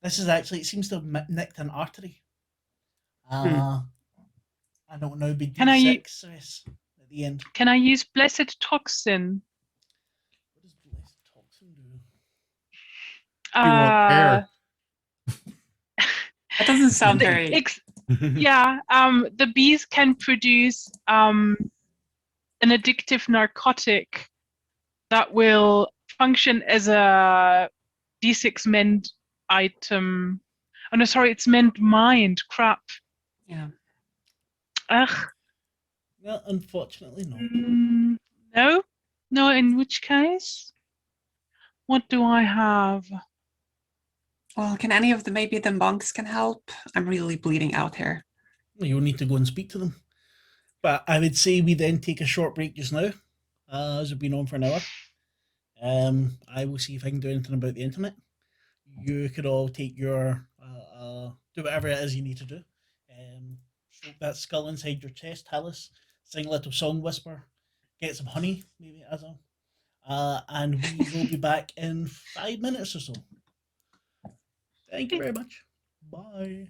This is actually, it seems to have nicked an artery. I don't know. Be D6 at the end. Can I use Blessed Toxin? What does Blessed Toxin do? You won't care. That doesn't sound very. Yeah. The bees can produce an addictive narcotic that will function as a D6 mend item. Oh no, sorry, it's mend mind. Crap. Yeah. Ugh. No, unfortunately not. No. In which case, what do I have? Well, can any of maybe the monks can help? I'm really bleeding out here. You'll need to go and speak to them. But I would say we then take a short break just now, as we've been on for an hour. I will see if I can do anything about the internet. You could all take your do whatever it is you need to do. Stroke that skull inside your chest, Talus. Sing a little song, Whisper. Get some honey, maybe as well. And we will be back in 5 minutes or so. Thank you very much. Bye.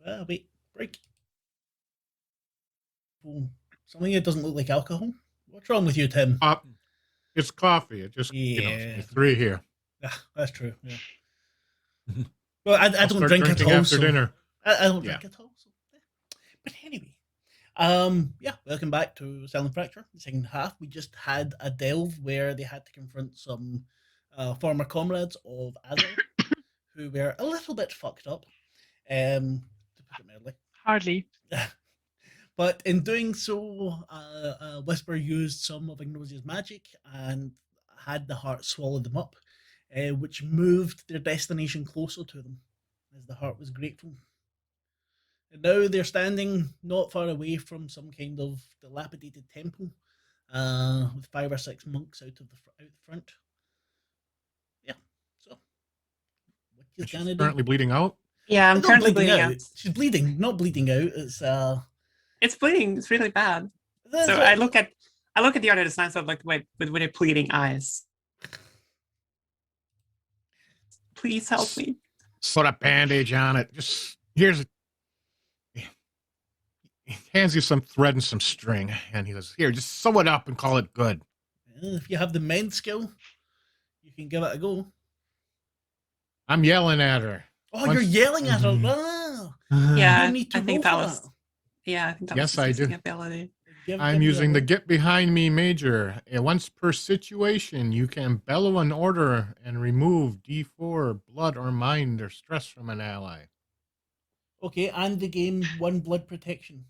Well, wait, break. Oh, something that doesn't look like alcohol. What's wrong with you, Tim? It's coffee. It just it's 3 here. Yeah, that's true. Yeah. Well, I don't drink at all after dinner. I don't drink at all. So. But anyway, welcome back to Asylum Fracture. The second half, we just had a delve where they had to confront some former comrades of Azul who were a little bit fucked up, to put it mildly. Hardly. But in doing so, Whisper used some of Ignosia's magic and had the heart swallow them up, which moved their destination closer to them, as the heart was grateful. And now they're standing not far away from some kind of dilapidated temple, with 5 or 6 monks out the front. Yeah, so what you gonna do? Currently bleeding out. Yeah, I'm currently bleeding out. She's bleeding, not bleeding out. It's bleeding. It's really bad. So I look at the artist and I sort of like with bleeding eyes. Please help me. Put a bandage on it. Just here's it. He hands you some thread and some string, and he goes, "Here, just sew it up and call it good." If you have the mend skill, you can give it a go. I'm yelling at her. Oh, you're yelling at her. Oh. Yeah, You need to I think roll that for was. that. Yeah, I think that Yes, was I do. ability. I'm using the Get Behind Me Major. Once per situation, you can bellow an order and remove D4 blood or mind or stress from an ally. Okay, and the game 1 blood protection.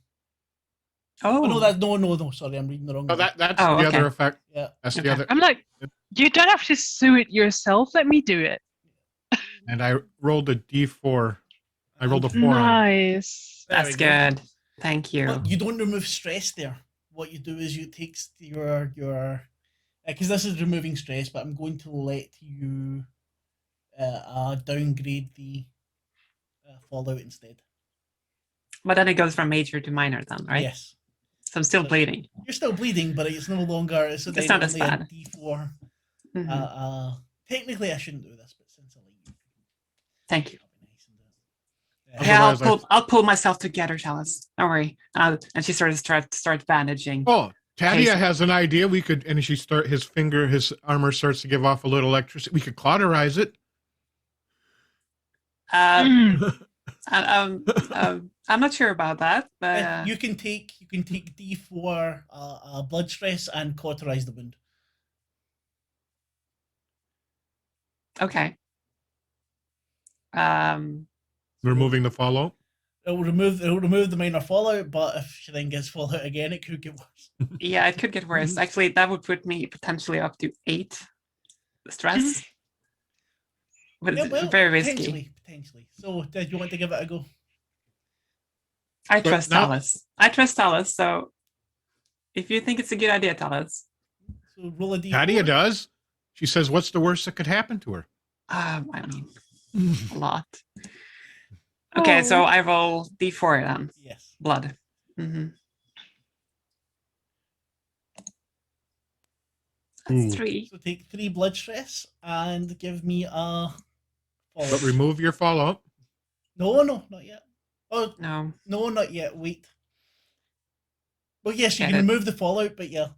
Oh, no. Sorry, I'm reading the wrong Oh, one. that's the other effect. Yeah, that's Okay. the other. I'm like, you don't have to sue it yourself. Let me do it. And I rolled a D4. I rolled a 4 on it. Nice. that's good. Thank you. But you don't remove stress there. What you do is you take your because this is removing stress, but I'm going to let you downgrade the fallout instead. But then it goes from major to minor then, right? Yes. So I'm still bleeding. You're still bleeding, but it's no longer. So It's not as only bad. a D4. Mhm. Technically, I shouldn't do this, but since I let you, Thank you. I'll be nice and Yeah, Otherwise, I'll pull myself together, Chalice. Don't worry. And she sort of starts bandaging. Oh, Tadia Case- has an idea. We could, and his armor starts to give off a little electricity. We could cauterize it. I'm not sure about that, but you can take D4 blood stress and cauterize the wound. okay. Removing the fallout. It will remove the minor fallout, but if she then gets fallout again, it could get worse. Yeah, it could get worse. Actually, that would put me potentially up to 8 stress. But Yeah, it's well, very risky. Potentially. So, did you want to give it a go? I But trust now- Talis. I trust Talis. So, if you think it's a good idea, Talis, So roll a D4. Tadia does. She says, "What's the worst that could happen to her?" I mean, a lot. Okay, so Oh. I roll D4 then. Yes. Blood. Mm-hmm. Ooh. That's 3. So take 3 blood stress and give me a fallout. But remove your fallout. No, not yet. Oh, No. no, not yet. Wait. Well, yes, you Get can it. remove the fallout, but yeah,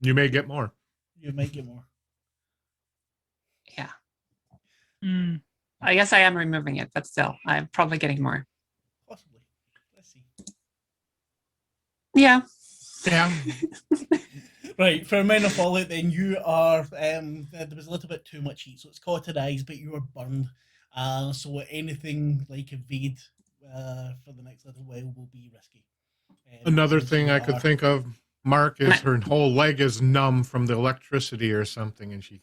You may get more. you might get more. Yeah. Mm. I guess I am removing it, but still, I'm probably getting more. Possibly. Let's see. Yeah. Yeah. Right, for a minor fallout, then you are. There was a little bit too much heat, so it's cauterized, but you are burned. So anything like evade for the next little while will be risky. Another since thing you I could are- think of, Mark, is her whole leg is numb from the electricity or something, and she,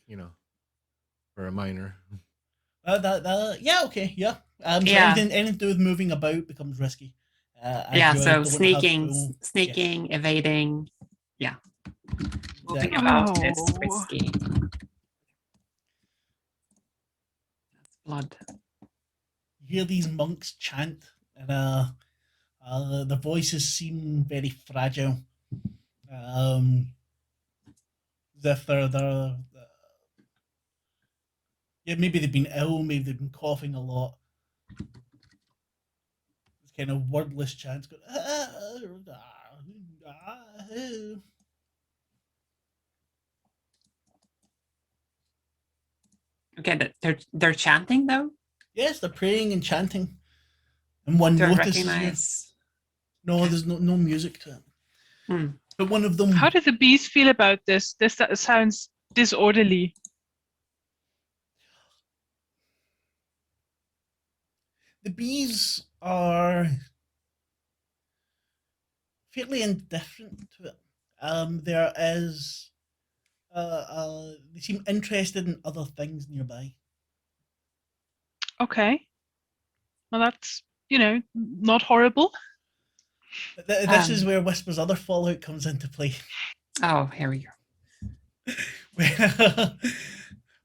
for a minor. Yeah, okay, yeah. So Yeah. anything to do with moving about becomes risky. Yeah, as you so don't have sneaking, full- sneaking, evading. Yeah. Moving Exactly. about is Oh. risky. That's blood. You hear these monks chant, and the voices seem very fragile. As if they're yeah, maybe they've been ill, maybe they've been coughing a lot. This kind of wordless chants going. Okay, they're chanting though. Yes, they're praying and chanting, and one Don't notices you. recognize. No, there's no music to it. Hmm. But one of them. How do the bees feel about this? This sounds disorderly. The bees are fairly indifferent to it. There is. They seem interested in other things nearby. Okay. Well, that's, not horrible. This is where Whisper's other fallout comes into play. Oh, here we go.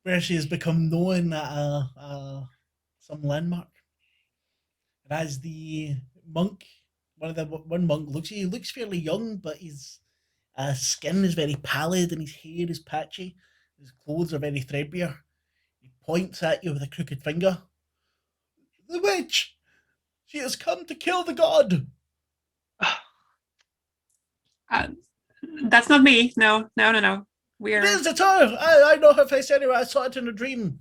where she has become known at some landmark. And as the monk, one monk looks at you, he looks fairly young, but his skin is very pallid and his hair is patchy. His clothes are very threadbare. He points at you with a crooked finger. The witch! She has come to kill the god! That's not me. No. We're It is, it's her! I know her face anyway, I saw it in a dream.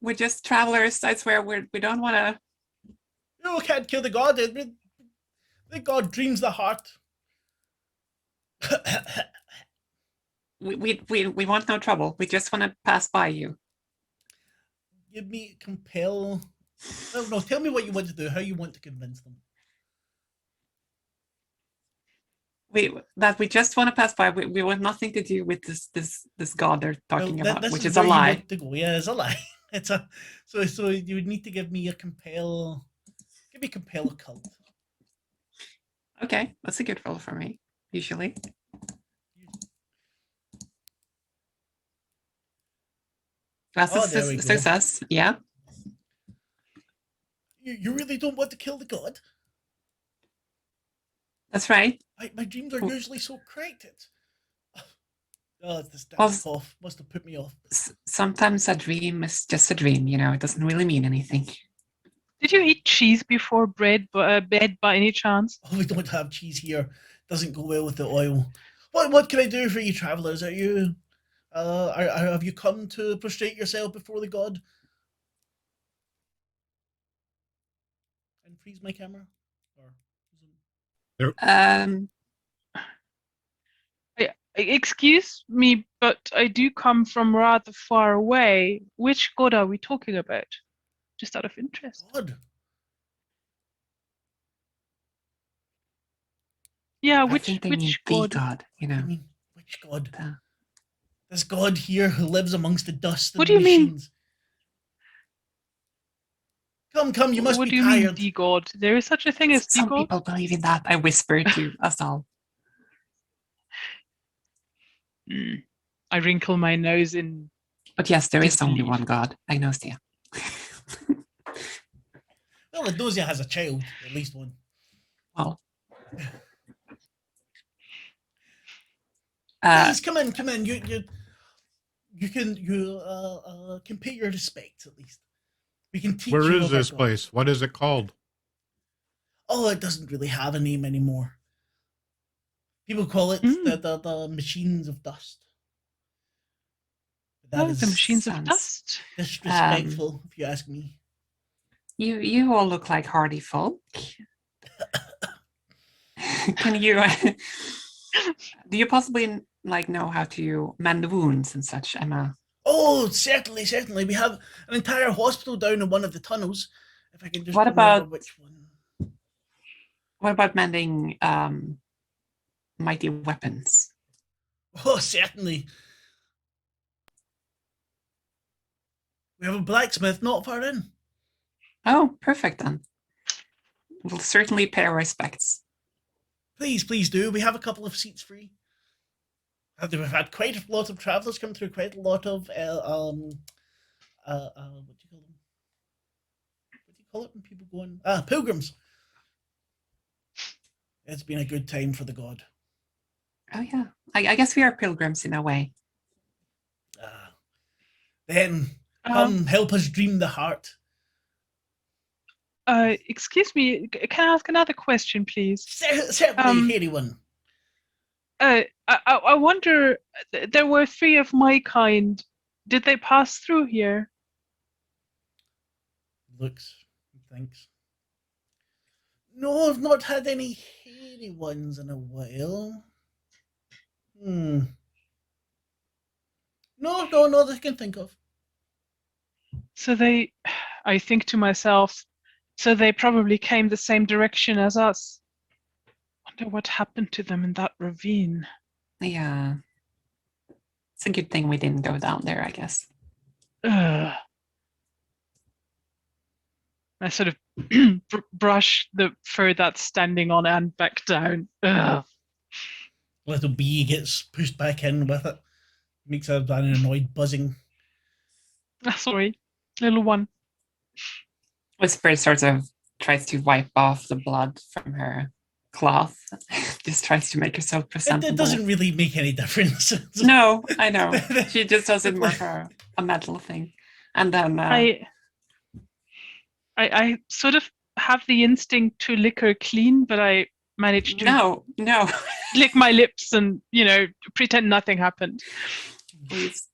we're just travelers. I swear we don't want to. You can't kill the god. The god dreams the heart. We want no trouble. We just want to pass by you. Give me compel. No, tell me what you want to do, how you want to convince them. We just want to pass by. We want nothing to do with this god they're talking Well, about, this which is is a where you lie. want to go. Yeah, it's a lie. It's a so you would need to give me a compel. Give me compel occult. Okay, that's a good roll for me, usually. That's Oh, a there we go. success, yeah. You really don't want to kill the god? That's right. My dreams are Oh. usually so corrected. Oh, this damn Well, cough must have put me off. Sometimes a dream is just a dream, you know, it doesn't really mean anything. Did you eat cheese before bed by any chance? Oh, we don't have cheese here. Doesn't go well with the oil. What can I do for you, travelers? Are you have you come to prostrate yourself before the god? And freeze my camera? Or Excuse me, but I do come from rather far away. Which god are we talking about? Just out of interest. God? Yeah, I think they mean which the god? god, you know. I mean, which god? The- This god here who lives amongst the dust and What the do you mean? machines. Come, you must What be do you mean, tired. the god? There is such a thing as the Some god? people believe in that, I whisper to Asal. I wrinkle my nose in. But yes, there is only Disbelief. one god, Agnostia. Well, Adosia has a child, at least one. Well, Please come in. You can pay your respects at least. We can teach Where you is of our this god. place? What is it called? Oh, it doesn't really have a name anymore. People call it the machines of dust. That is the machines of sounds- dust. disrespectful, if you ask me. you all look like hardy folk. Can you do you possibly like know how to mend wounds and such, Emma? Oh, certainly. We have an entire hospital down in one of the tunnels. If I can just What remember about- which one. What about mending mighty weapons? Oh, certainly. We have a blacksmith not far in. Oh, perfect then. We'll certainly pay our respects. Please do. We have a couple of seats free. We've had quite a lot of travelers come through. Quite a lot of what do you call them? What do you call it when people go on? Pilgrims. It's been a good time for the god. Oh yeah, I guess we are pilgrims in a way. Then come help us dream the heart. Excuse me, can I ask another question, please? Certainly, hairy one. I wonder, there were 3 of my kind. Did they pass through here? Looks, thinks. No, I've not had any hairy ones in a while. No, that I can think of. So I think to myself, so they probably came the same direction as us. Wonder what happened to them in that ravine. Yeah. It's a good thing we didn't go down there, I guess. Ugh. I sort of brush the fur that's standing on and back down. Ugh. Little bee gets pushed back in with it. Makes an annoyed buzzing. Sorry, little one. Whisper sort of tries to wipe off the blood from her cloth. Just tries to make herself presentable. It doesn't really make any difference. No, I know. She just does it more for a mental thing. And then I sort of have the instinct to lick her clean, but I managed to no lick my lips and, pretend nothing happened. Please.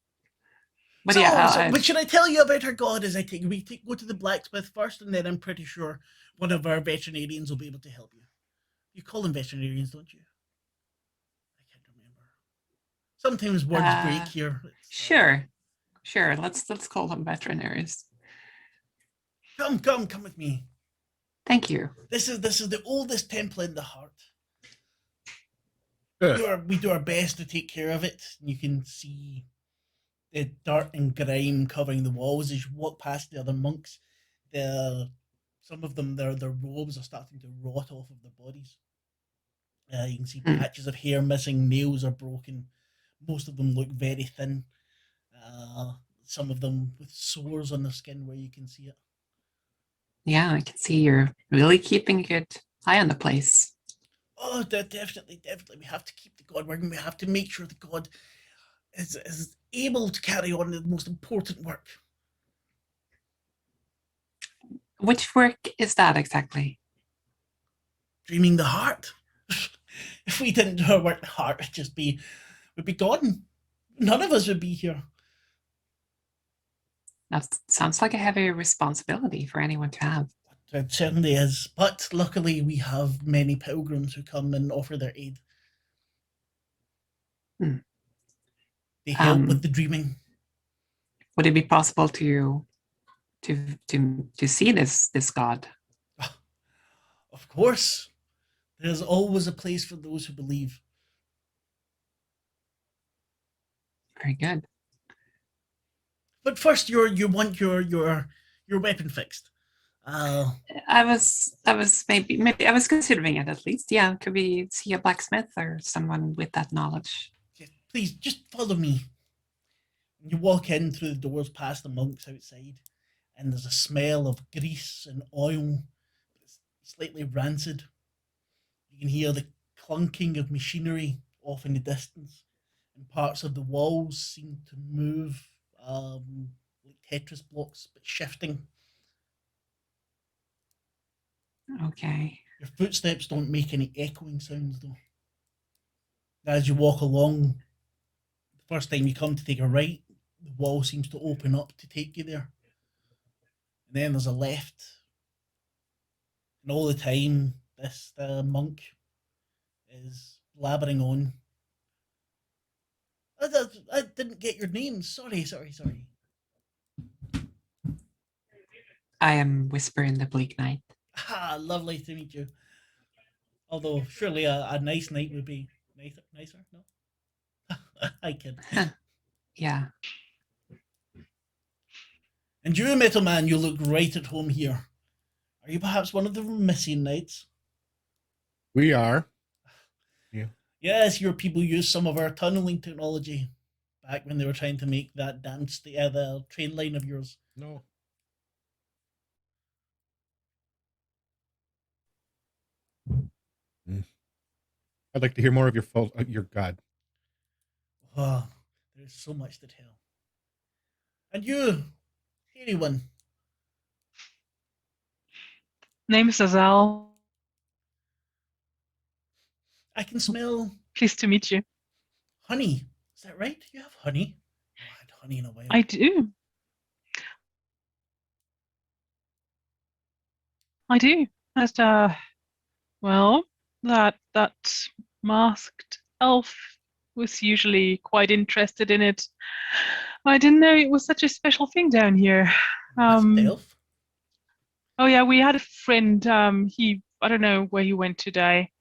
But what should I tell you about her god? As we go to the blacksmith first, and then I'm pretty sure one of our veterinarians will be able to help you. You call them veterinarians, don't you? I can't remember. Sometimes words break here. Sure. Let's call them veterinarians. Come with me. Thank you. This is the oldest temple in the heart. Yeah. We do our best to take care of it. You can see the dirt and grime covering the walls as you walk past the other monks. Some of them, their robes are starting to rot off of their bodies. You can see Hmm. patches of hair missing, nails are broken. Most of them look very thin. Some of them with sores on their skin where you can see it. Yeah, I can see you're really keeping a good eye on the place. Oh, definitely, definitely. We have to keep the god working. We have to make sure the god is able to carry on the most important work. Which work is that exactly? Dreaming the heart. If we didn't do our work, the heart would be gone. None of us would be here. That sounds like a heavy responsibility for anyone to have. It certainly is. But luckily, we have many pilgrims who come and offer their aid. Hmm. They help with Um, the dreaming. Would it be possible to see this god? Of course, there's always a place for those who believe. Very good. But first, you want your weapon fixed. I was maybe I was considering it at least. Yeah, could we see a blacksmith or someone with that knowledge? Please just follow me. You walk in through the doors past the monks outside, and there's a smell of grease and oil. It's slightly rancid. You can hear the clunking of machinery off in the distance, and parts of the walls seem to move like Tetris blocks, but shifting. Okay. Your footsteps don't make any echoing sounds, though. As you walk along, the first time you come to take a right, the wall seems to open up to take you there. And then there's a left. And all the time, this monk is blabbering on. I didn't get your name. Sorry. I am Whisper in the Bleak Night. Ah, lovely to meet you. Although, surely a nice night would be nicer, no? I kid. Yeah. And you, Metal Man, you look right at home here. Are you perhaps one of the missing knights? We are. Yes, your people used some of our tunneling technology back when they were trying to make that the train line of yours. No. I'd like to hear more of your god. Oh, there's so much to tell. And you, hairy one. Name is Azal. I can smell Pleased to meet you. honey. Is that right? You have honey? Oh, I had honey in a while. I do. I do. As well, that masked elf was usually quite interested in it. I didn't know it was such a special thing down here. Masked elf? Oh yeah, we had a friend. I don't know where he went today.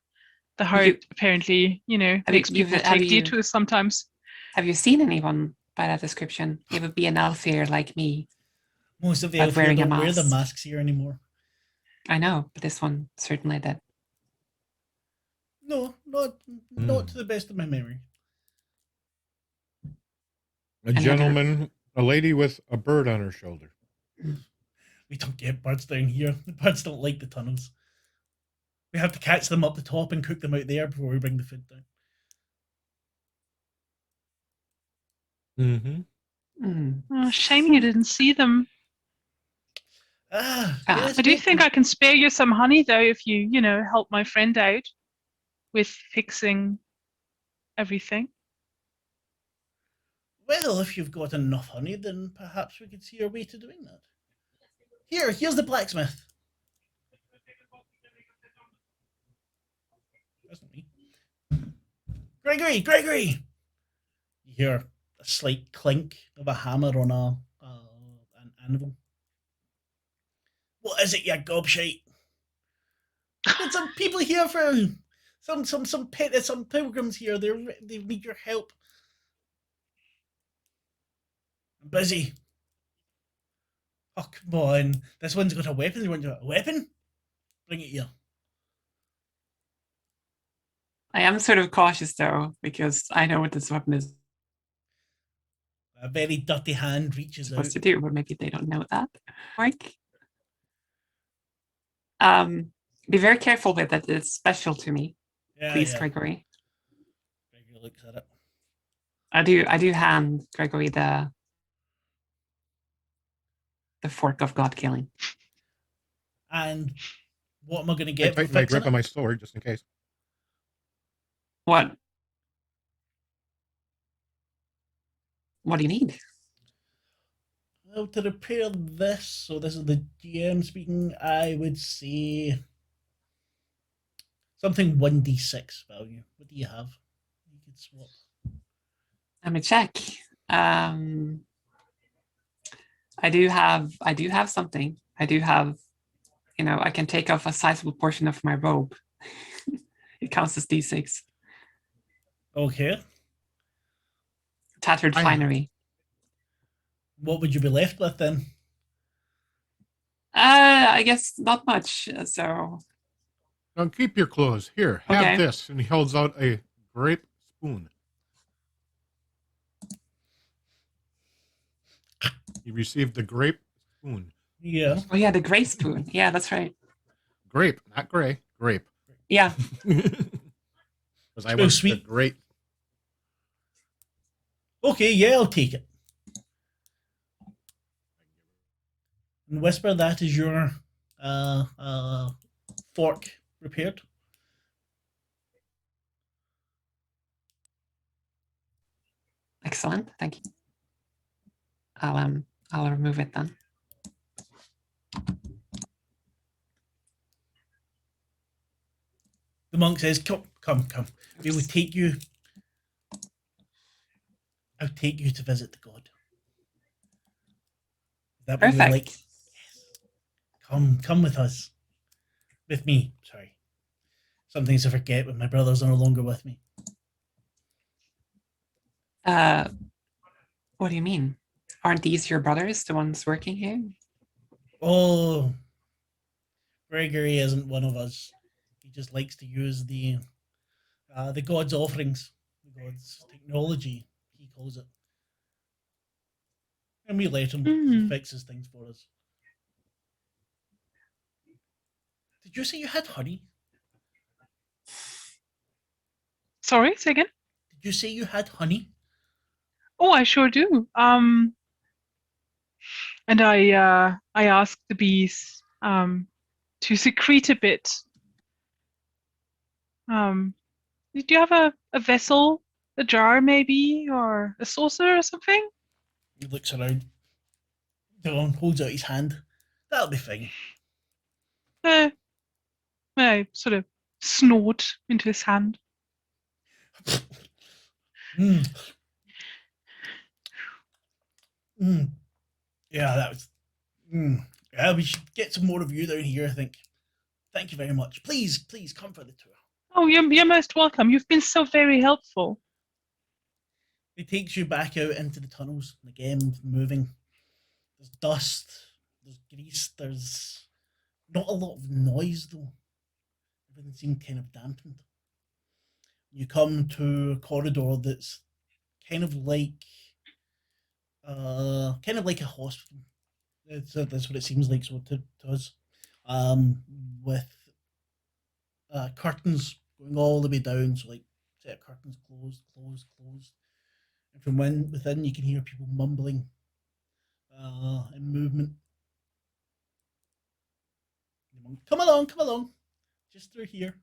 The heart apparently, makes people take detours sometimes. Have you seen anyone by that description? It would be an elf here like me. Most of the elf here don't wear the masks here anymore. I know, but this one certainly did. No, not to the best of my memory. A gentleman, a lady with a bird on her shoulder. We don't get birds down here. The birds don't like the tunnels. We have to catch them up the top and cook them out there before we bring the food down. Oh, shame you didn't see them. Yes, I do think I can spare you some honey, though, if you, help my friend out with fixing everything. Well, if you've got enough honey, then perhaps we could see our way to doing that. Here's the blacksmith. That's not me. Gregory! You hear a slight clink of a hammer on an anvil. What is it, you gobshite? There's some people here for some pilgrims here. They need your help. I'm busy. Oh, come on. This one's got a weapon. You want a weapon? Bring it here. I am sort of cautious though, because I know what this weapon is A very dirty hand reaches out. supposed to do, but maybe they don't know that. Mike? Be very careful with it. It's special to me. Yeah, Please, yeah. Gregory. Gregory looks at it. I do hand Gregory the fork of God killing. And what am I going to I get for tighten my fixing grip on it? my sword just in case. What? What do you need? Well, to repair this, so this is the GM speaking, I would say something 1d6 value. What do you have? You could swap. Let me check. I do have something. I do have, I can take off a sizable portion of my robe. It counts as D6. Okay. Tattered finery. What would you be left with then? I guess not much. So Now keep your clothes. Here, have Okay. this. And he holds out a grape spoon. You received the grape spoon. Yeah. Oh yeah, the gray spoon. Yeah, that's right. Grape, not gray. Grape. Yeah. Because I So want sweet. the great. Okay, yeah, I'll take it. And Whisper, that is your fork repaired. Excellent. Thank you. I'll remove it then. The monk says, come. We will take you. I'll take you to visit the god. Is that what you Perfect. like? Yes. Come with us. With me, sorry. Some things I forget when my brothers are no longer with me. What do you mean? Aren't these your brothers, the ones working here? Oh, Gregory isn't one of us. He just likes to use the god's offerings, the god's technology, he calls it. And we let him. He fixes things for us. Did you say you had honey? Sorry, say again. Did you say you had honey? Oh, I sure do. And I asked the bees to secrete a bit. Do you have a vessel, a jar maybe, or a saucer or something? He looks around. Dylan holds out his hand. That'll be fine. I sort of snort into his hand. Mm. Yeah, that was. Yeah, we should get some more of you down here, I think. Thank you very much. Please come for the tour. Oh, you're most welcome. You've been so very helpful. He takes you back out into the tunnels, and again, moving. There's dust, there's grease, there's not a lot of noise, though. Everything seemed kind of dampened. You come to a corridor that's kind of like a hospital. That's what it seems like, so to us. With curtains going all the way down, so like set of curtains closed. And from within you can hear people mumbling and movement. Come along. Just through here.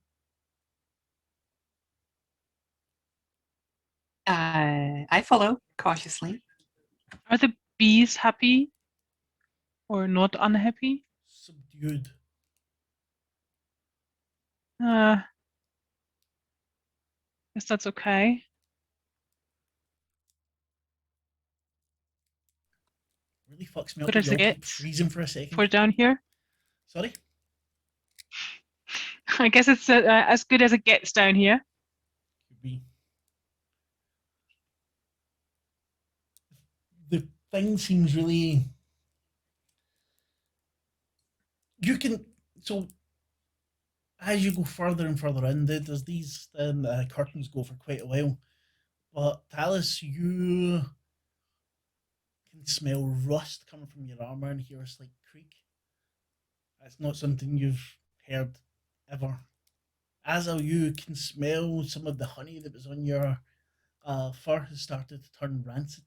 I follow cautiously. Are the bees happy or not unhappy? Subdued. Guess that's okay. Really fucks me up. Good as it Y'all keep gets. freezing for a second. For down here. Sorry? I guess it's as good as it gets down here. Could be. The thing seems really. You can. So. as you go further and further in, there's these curtains go for quite a while. But Talis, you can smell rust coming from your armor and hear a slight creak. That's not something you've heard ever. Azal, you can smell some of the honey that was on your fur has started to turn rancid.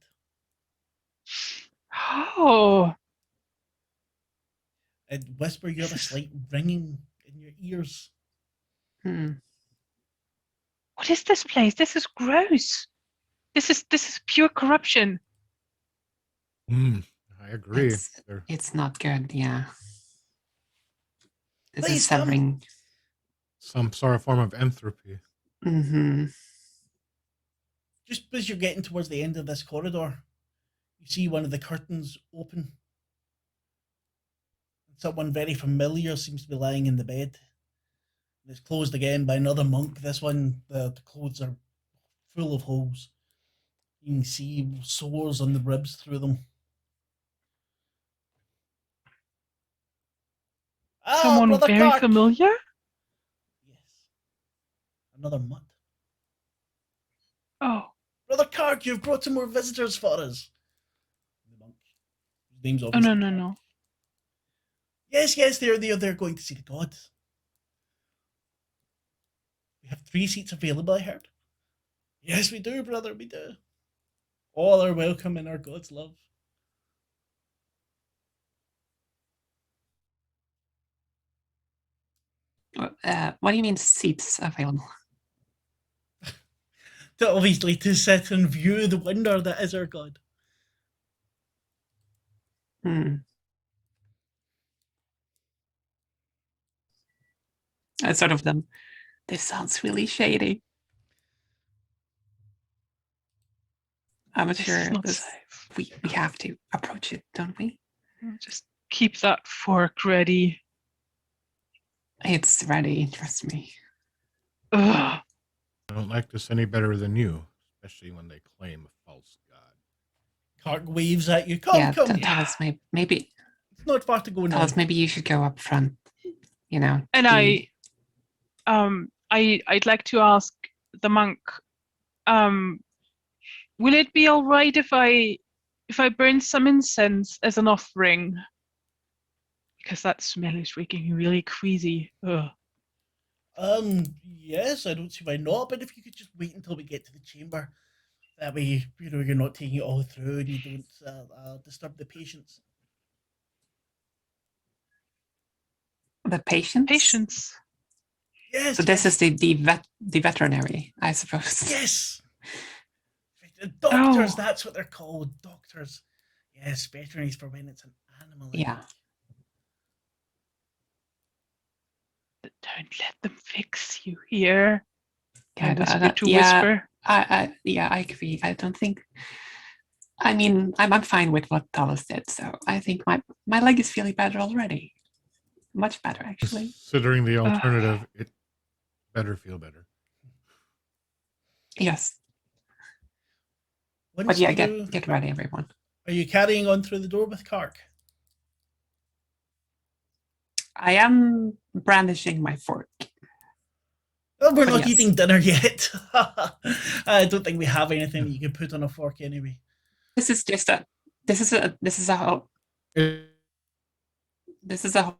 Oh, And Whisper, you have a slight ringing in your ears. Hmm. what is this place? This is gross. This is pure corruption. I agree. It's not good. Yeah. This Please is come. severing. Some sort of form of entropy. Mm-hmm. Just as you're getting towards the end of this corridor, you see one of the curtains open. Someone very familiar seems to be lying in the bed. It's closed again by another monk. This one, the clothes are full of holes. You can see sores on the ribs through them. Someone Brother very Clark! familiar? Yes. Another mutt. Oh, Brother Clark, you've brought some more visitors for us. The monk. His name's oh obviously no, Clark. no. Yes, they're going to see the gods. We have 3 seats available, I heard. Yes, we do, brother, we do. All are welcome in our God's love. What do you mean seats available? Obviously, to sit and view the wonder that is our God. Hmm. I sort of them. This sounds really shady. I'm This is sure not this, safe. we have to approach it, don't we? Just keep that fork ready. It's ready, trust me. Ugh. I don't like this any better than you, especially when they claim a false god. Clark waves at you. Come, Yeah, come. tell us maybe It's not far to go now. tell us maybe you should go up front. You know. And I'd like to ask the monk, will it be all right if I burn some incense as an offering? Because that smell is making me really queasy. Ugh. Yes, I don't see why not, but if you could just wait until we get to the chamber, that way, you're not taking it all through and you don't disturb the patients. The patients? Patience. Yes. So this is the veterinary, I suppose. Yes. Doctors, Oh. that's what they're called. Doctors. Yes, veterinaries for when it's an animal. Yeah. Don't let them fix you here. I Yeah, whisper to yeah, whisper. I agree. I don't think. I mean, I'm fine with what Talos did, so I think my leg is feeling better already. Much better, actually. Considering the alternative, it better feel better. Yes. Once But yeah, through, get ready, everyone. are you carrying on through the door with Clark? I am brandishing my fork. Oh, we're But not yes. eating dinner yet. I don't think we have anything that you can put on a fork anyway. This is a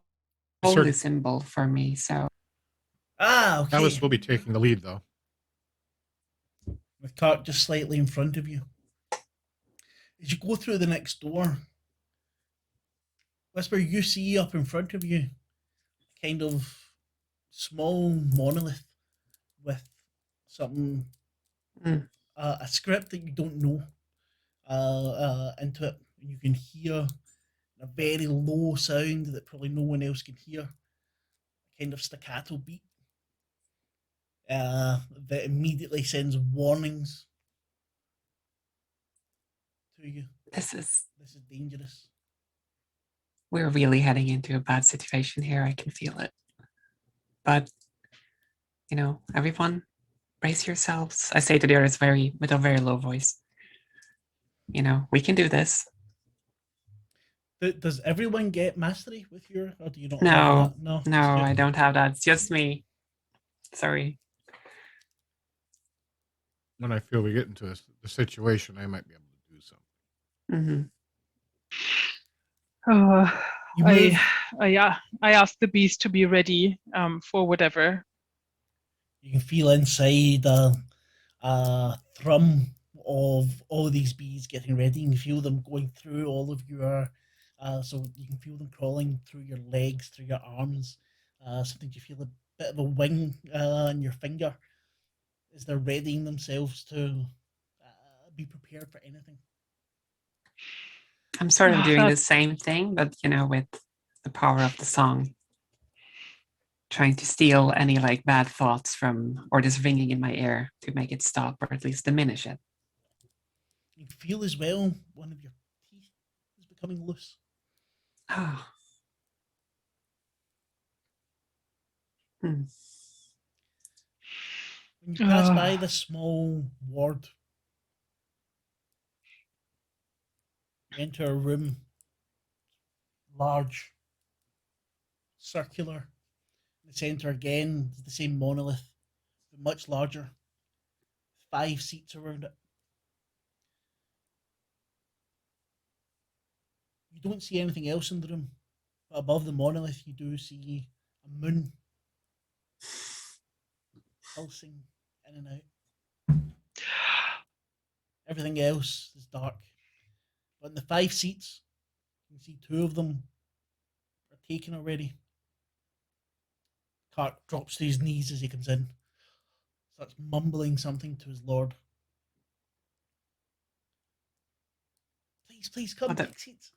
holy symbol for me. So okay. Alice will be taking the lead, though. With Clark just slightly in front of you. As you go through the next door, Whisper, you see up in front of you a kind of small monolith with something, a script that you don't know into it. You can hear a very low sound that probably no one else can hear, a kind of staccato beat that immediately sends warnings to you. This is dangerous. We're really heading into a bad situation here. I can feel it. But everyone, brace yourselves. I say to the others with a very low voice. We can do this. Does everyone get mastery with your, or do you not have No, that? No, no, it's good. I don't have that. It's just me. Sorry. When I feel we get into the situation, I might be able to do something. You move. I asked the bees to be ready for whatever. You can feel inside a thrum of all these bees getting ready. You can feel them going through all of your, so you can feel them crawling through your legs, through your arms. Sometimes you feel a bit of a wing on your finger as they're readying themselves to be prepared for anything. I'm sort of Oh, doing the that's- same thing, but with the power of the song. Trying to steal any like bad thoughts from or just ringing in my ear to make it stop or at least diminish it. You feel as well one of your teeth is becoming loose. Oh. When you pass by this small ward, you enter a room, large, circular. In the center again is the same monolith, but much larger. 5 seats around it. You don't see anything else in the room, but above the monolith you do see a moon pulsing in and out. Everything else is dark. But in the 5 seats, you can see 2 of them are taken already. Clark drops to his knees as he comes in, starts mumbling something to his lord. Please come, take seats.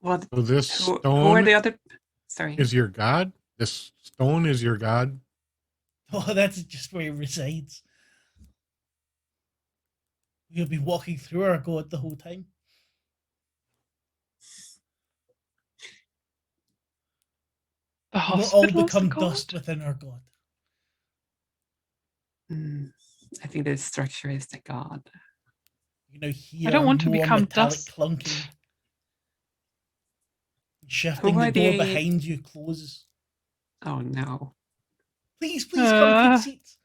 What? So this Who are stone the other? Sorry. is your god? This stone is your god? Oh, that's just where he resides. We'll be walking through our god the whole time. The We'll not all hospital's the become god? dust within our god. I think this structure is the god. You now hear I don't want to more become metallic dust. clunking. Shifting, Who the are door the- behind you closes. Oh no. Please come, take seats.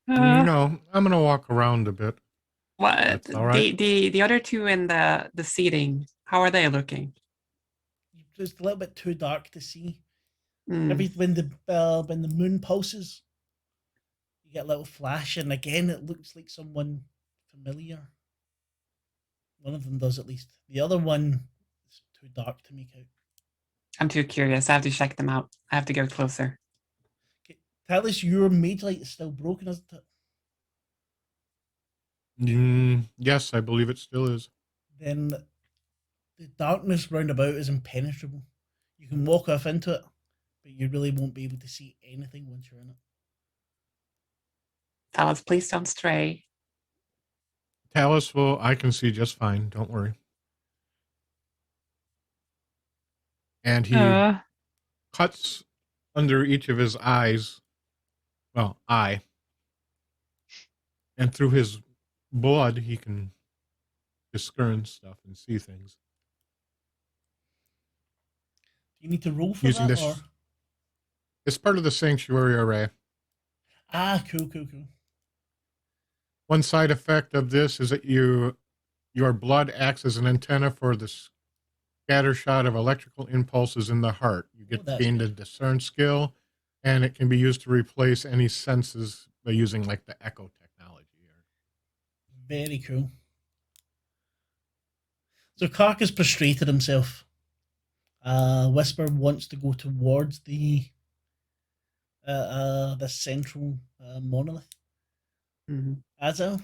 No, I'm gonna walk around a bit. What? That's all right. The other two in the seating, how are they looking? It's a little bit too dark to see. Hmm. When the moon pulses, you get a little flash, and again it looks like someone familiar. One of them does, at least. The other one is too dark to make out. I'm too curious. I have to check them out. I have to go closer. Okay, tell us your mage light is still broken, isn't it? Yes, I believe it still is. Then the darkness round about is impenetrable. You can walk off into it, but you really won't be able to see anything once you're in it. Talus, please don't stray. Talus will, I can see just fine. Don't worry. And he cuts under each of his eyes. Well, eye. And through his blood, he can discern stuff and see things. Do you need to roll for Using that, this. or? It's part of the sanctuary array. Ah, cool. One side effect of this is that your blood acts as an antenna for the scatter shot of electrical impulses in the heart. You get gained a discern skill, and it can be used to replace any senses by using like the echo technology. Very cool. So Clark has prostrated himself. Whisper wants to go towards the central monolith. Azal?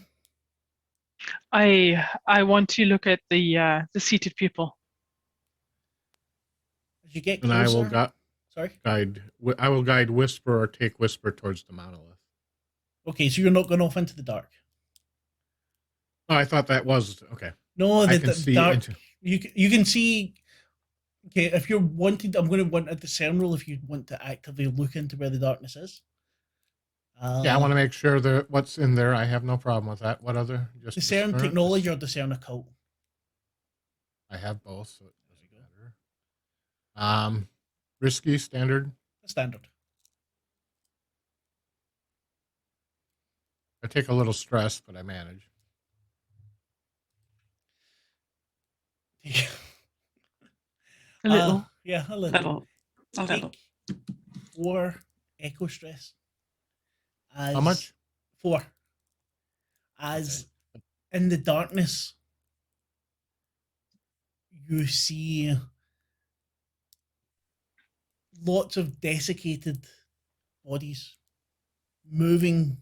I want to look at the seated people. As you get And closer, I will guide Whisper or take Whisper towards the monolith. Okay, so you're not going off into the dark. Oh, I thought that was okay. No, I the can see dark. into. You can see. Okay, if you're wanting, I'm going to want a discern roll if you want to actively look into where the darkness is. Yeah, I want to make sure that what's in there. I have no problem with that. What other? Just discern technology or discern occult? I have both, so it doesn't matter. Risky, standard. Standard. I take a little stress, but I manage. A little. Yeah, a little. A little. Take 4 echo stress. As How much? 4. As in the darkness, you see lots of desiccated bodies moving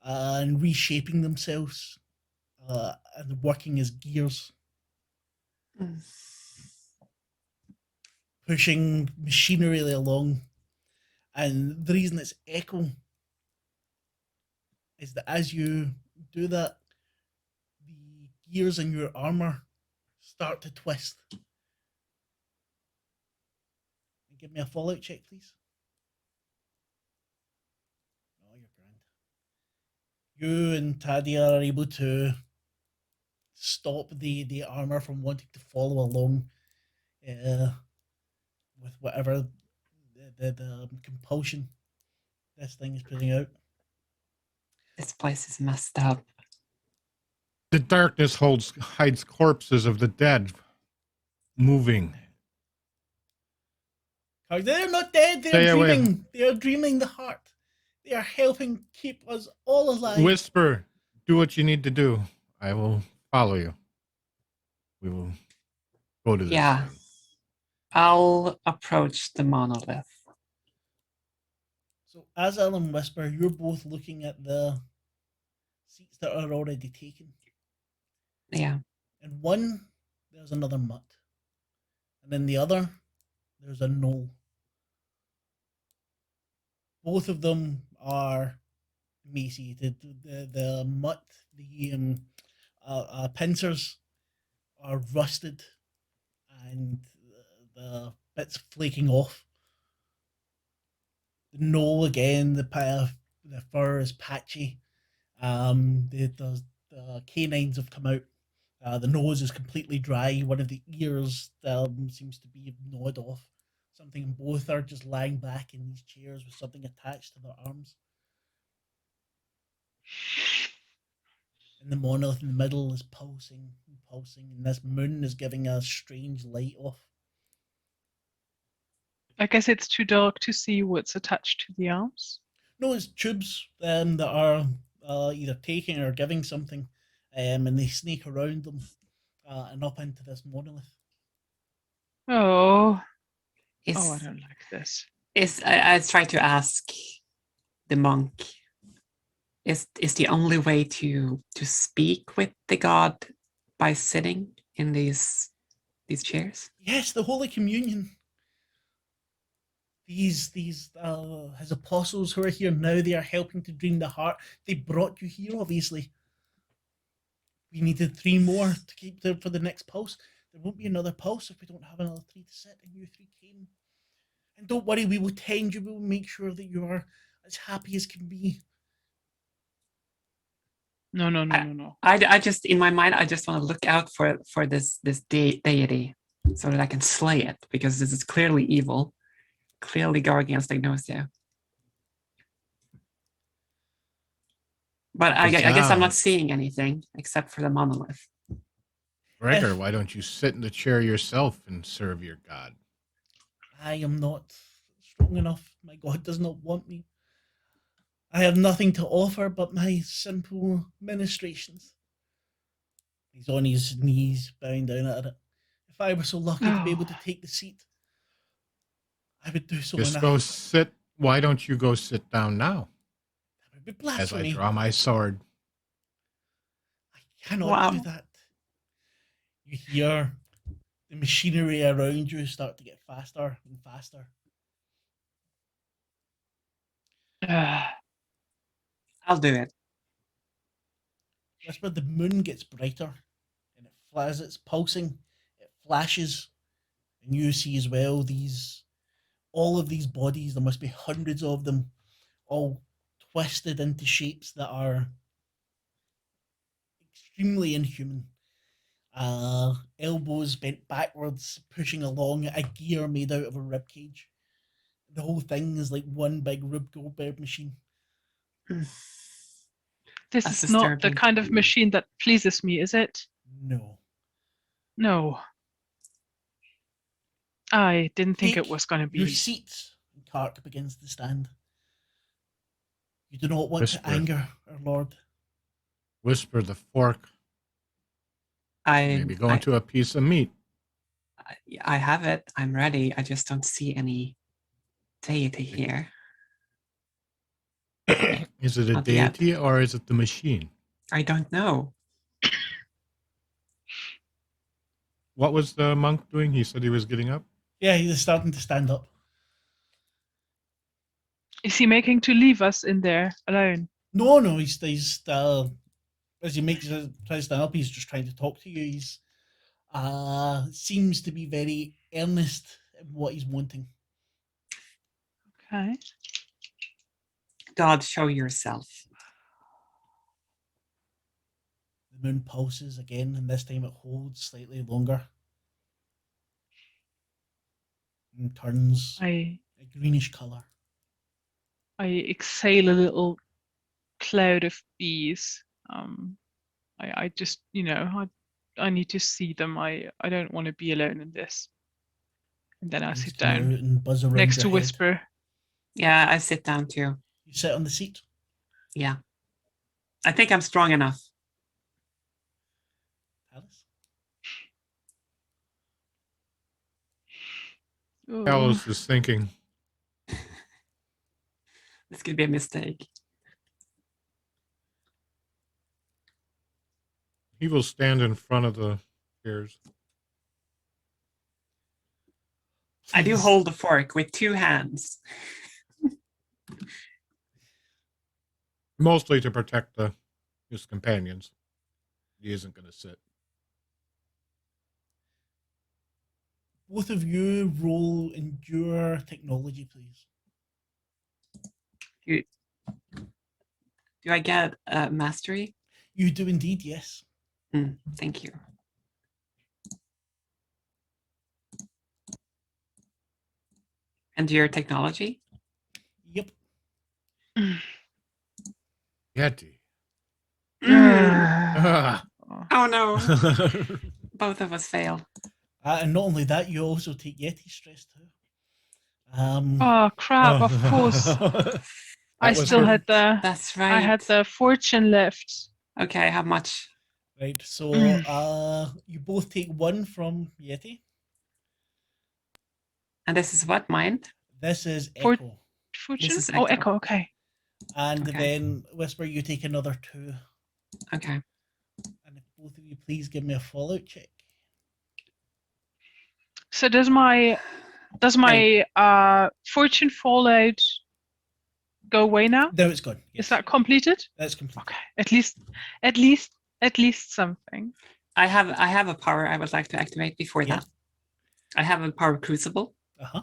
and reshaping themselves and working as gears, pushing machinery along. And the reason it's echo is that as you do that, the gears in your armor start to twist. Give me a fallout check, please. Oh, you're grand. You and Tadia are able to stop the armor from wanting to follow along with whatever the compulsion this thing is putting out. This place is messed up. The darkness hides corpses of the dead moving. They're not dead, they're dreaming. They're dreaming the heart. They are helping keep us all alive. Whisper, do what you need to do. I will follow you. We will go to this thing. I'll approach the monolith. So as Alan Whisper, you're both looking at the seats that are already taken. Yeah. In one, there's another mutt. And in the other, there's a knoll. Both of them are emaciated. The mutt, the pincers are rusted and the bits flaking off. The knoll again, the fur is patchy. The canines have come out. The nose is completely dry. One of the ears seems to be gnawed off. Something. Both are just lying back in these chairs with something attached to their arms. And the monolith in the middle is pulsing and pulsing, and this moon is giving a strange light off. I guess it's too dark to see what's attached to the arms. No, it's tubes that are either taking or giving something, and they snake around them and up into this monolith. Oh, I don't like this. I try to ask the monk. Is the only way to speak with the god by sitting in these chairs? Yes, the Holy Communion. These his apostles who are here now, they are helping to dream the heart. They brought you here, obviously. We needed 3 more to keep there for the next pulse. There won't be another pulse if we don't have another 3 to sit, and you 3 came. And don't worry, we will tend you. We will make sure that you are as happy as can be. No. I just, in my mind, I just want to look out for this deity so that I can slay it, because this is clearly evil, clearly go against Agnosia. But I guess I'm not seeing anything except for the monolith. Gregor, why don't you sit in the chair yourself and serve your god? I am not strong enough. My god does not want me. I have nothing to offer but my simple ministrations. He's on his knees, bowing down at it. If I were so lucky to be able to take the seat, I would do so. Just go sit. Why don't you go sit down now? That would be blasphemy. As I draw my sword. I cannot do that. You hear the machinery around you start to get faster and faster. I'll do it. Whisper, the moon gets brighter, and as it's pulsing, it flashes, and you see as well all of these bodies. There must be hundreds of them, all twisted into shapes that are extremely inhuman. elbows bent backwards, pushing along a gear made out of a rib cage. The whole thing is like one big Rube Goldberg machine. This That's is not the disturbing. kind of machine that pleases me, is it? No. No. I didn't think Take it was going to your be. seat. And Kark begins to stand. You do not want Whisper. to anger our lord. Whisper the fork. Maybe go into a piece of meat. I have it. I'm ready. I just don't see any deity here. Is it a Not yet. deity or is it the machine? I don't know. What was the monk doing? He said he was getting up. Yeah, he's starting to stand up. Is he making to leave us in there alone? No, he's as he tries to stand up, he's just trying to talk to you. He's seems to be very earnest in what he's wanting. Okay. God, show yourself. The moon pulses again, and this time it holds slightly longer and turns a greenish color. I exhale a little cloud of bees. I just, I need to see them. I don't want to be alone in this. And then I Bees sit come out down and buzz around next your to head. Whisper. Yeah, I sit down too. You sit on the seat. Yeah. I think I'm strong enough. Alice? Alice is thinking. This could be a mistake. He will stand in front of the chairs. I do hold the fork with two hands. Mostly to protect his companions. He isn't going to sit. Both of you roll endure technology, please. Do I get mastery? You do indeed, yes. Thank you. And your technology? Yep. Yeti. Oh no. Both of us fail. And not only that, you also take Yeti stress too. Oh crap! Of course, I still had the. That's right. I had the fortune left. Okay, how much? Right, so you both take 1 from Yeti. And this is what, mine? This is Echo. Fortune? This is Oh, Echo. Echo, okay. And Okay. then Whisper, you take another 2. Okay. And if both of you please give me a Fallout check. So does my fortune fallout go away now? No, it's gone. Yes. Is that completed? That's complete. Okay. At least something. I have a power I would like to activate before that. I have a power crucible. Uh-huh.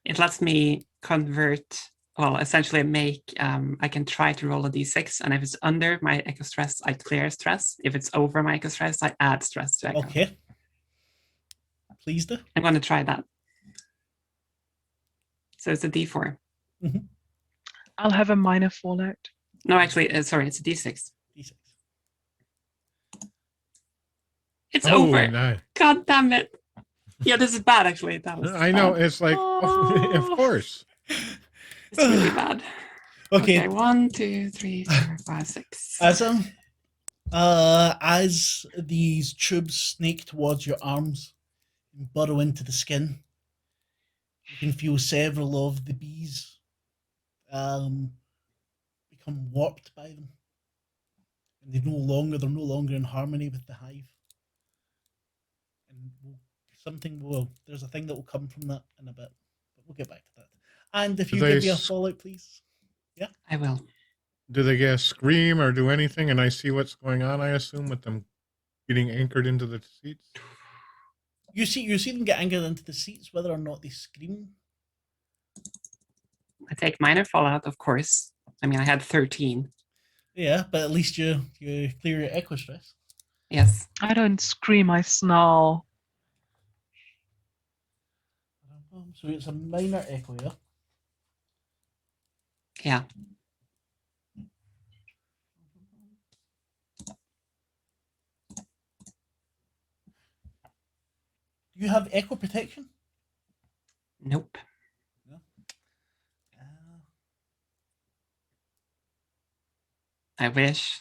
It lets me convert, essentially make, I can try to roll a d6, and if it's under my echo stress, I clear stress. If it's over my echo stress, I add stress to echo. Okay. Please do. I'm going to try that. So it's a d4. Mm-hmm. I'll have a minor fallout. No, actually, sorry, it's a d6. D6. It's over. Nice. God damn it. Yeah, this is bad, actually. That was I know. bad. It's like, of course. It's really bad. Okay. 1, 2, 3, 4, 5, 6. As these tubes snake towards your arms and burrow into the skin, you can feel several of the bees become warped by them, and they're no longer in harmony with the hive. And there's a thing that will come from that in a bit, but we'll get back to that. And if you give me a Fallout, please. Yeah, I will. Do they scream or do anything? And I see what's going on, I assume, with them getting anchored into the seats? You see them get anchored into the seats, whether or not they scream. I take minor fallout, of course. I mean, I had 13. Yeah, but at least you clear your echo stress. Yes. I don't scream, I snarl. So it's a minor echo, yeah? Yeah. Do you have echo protection? Nope. No. I wish.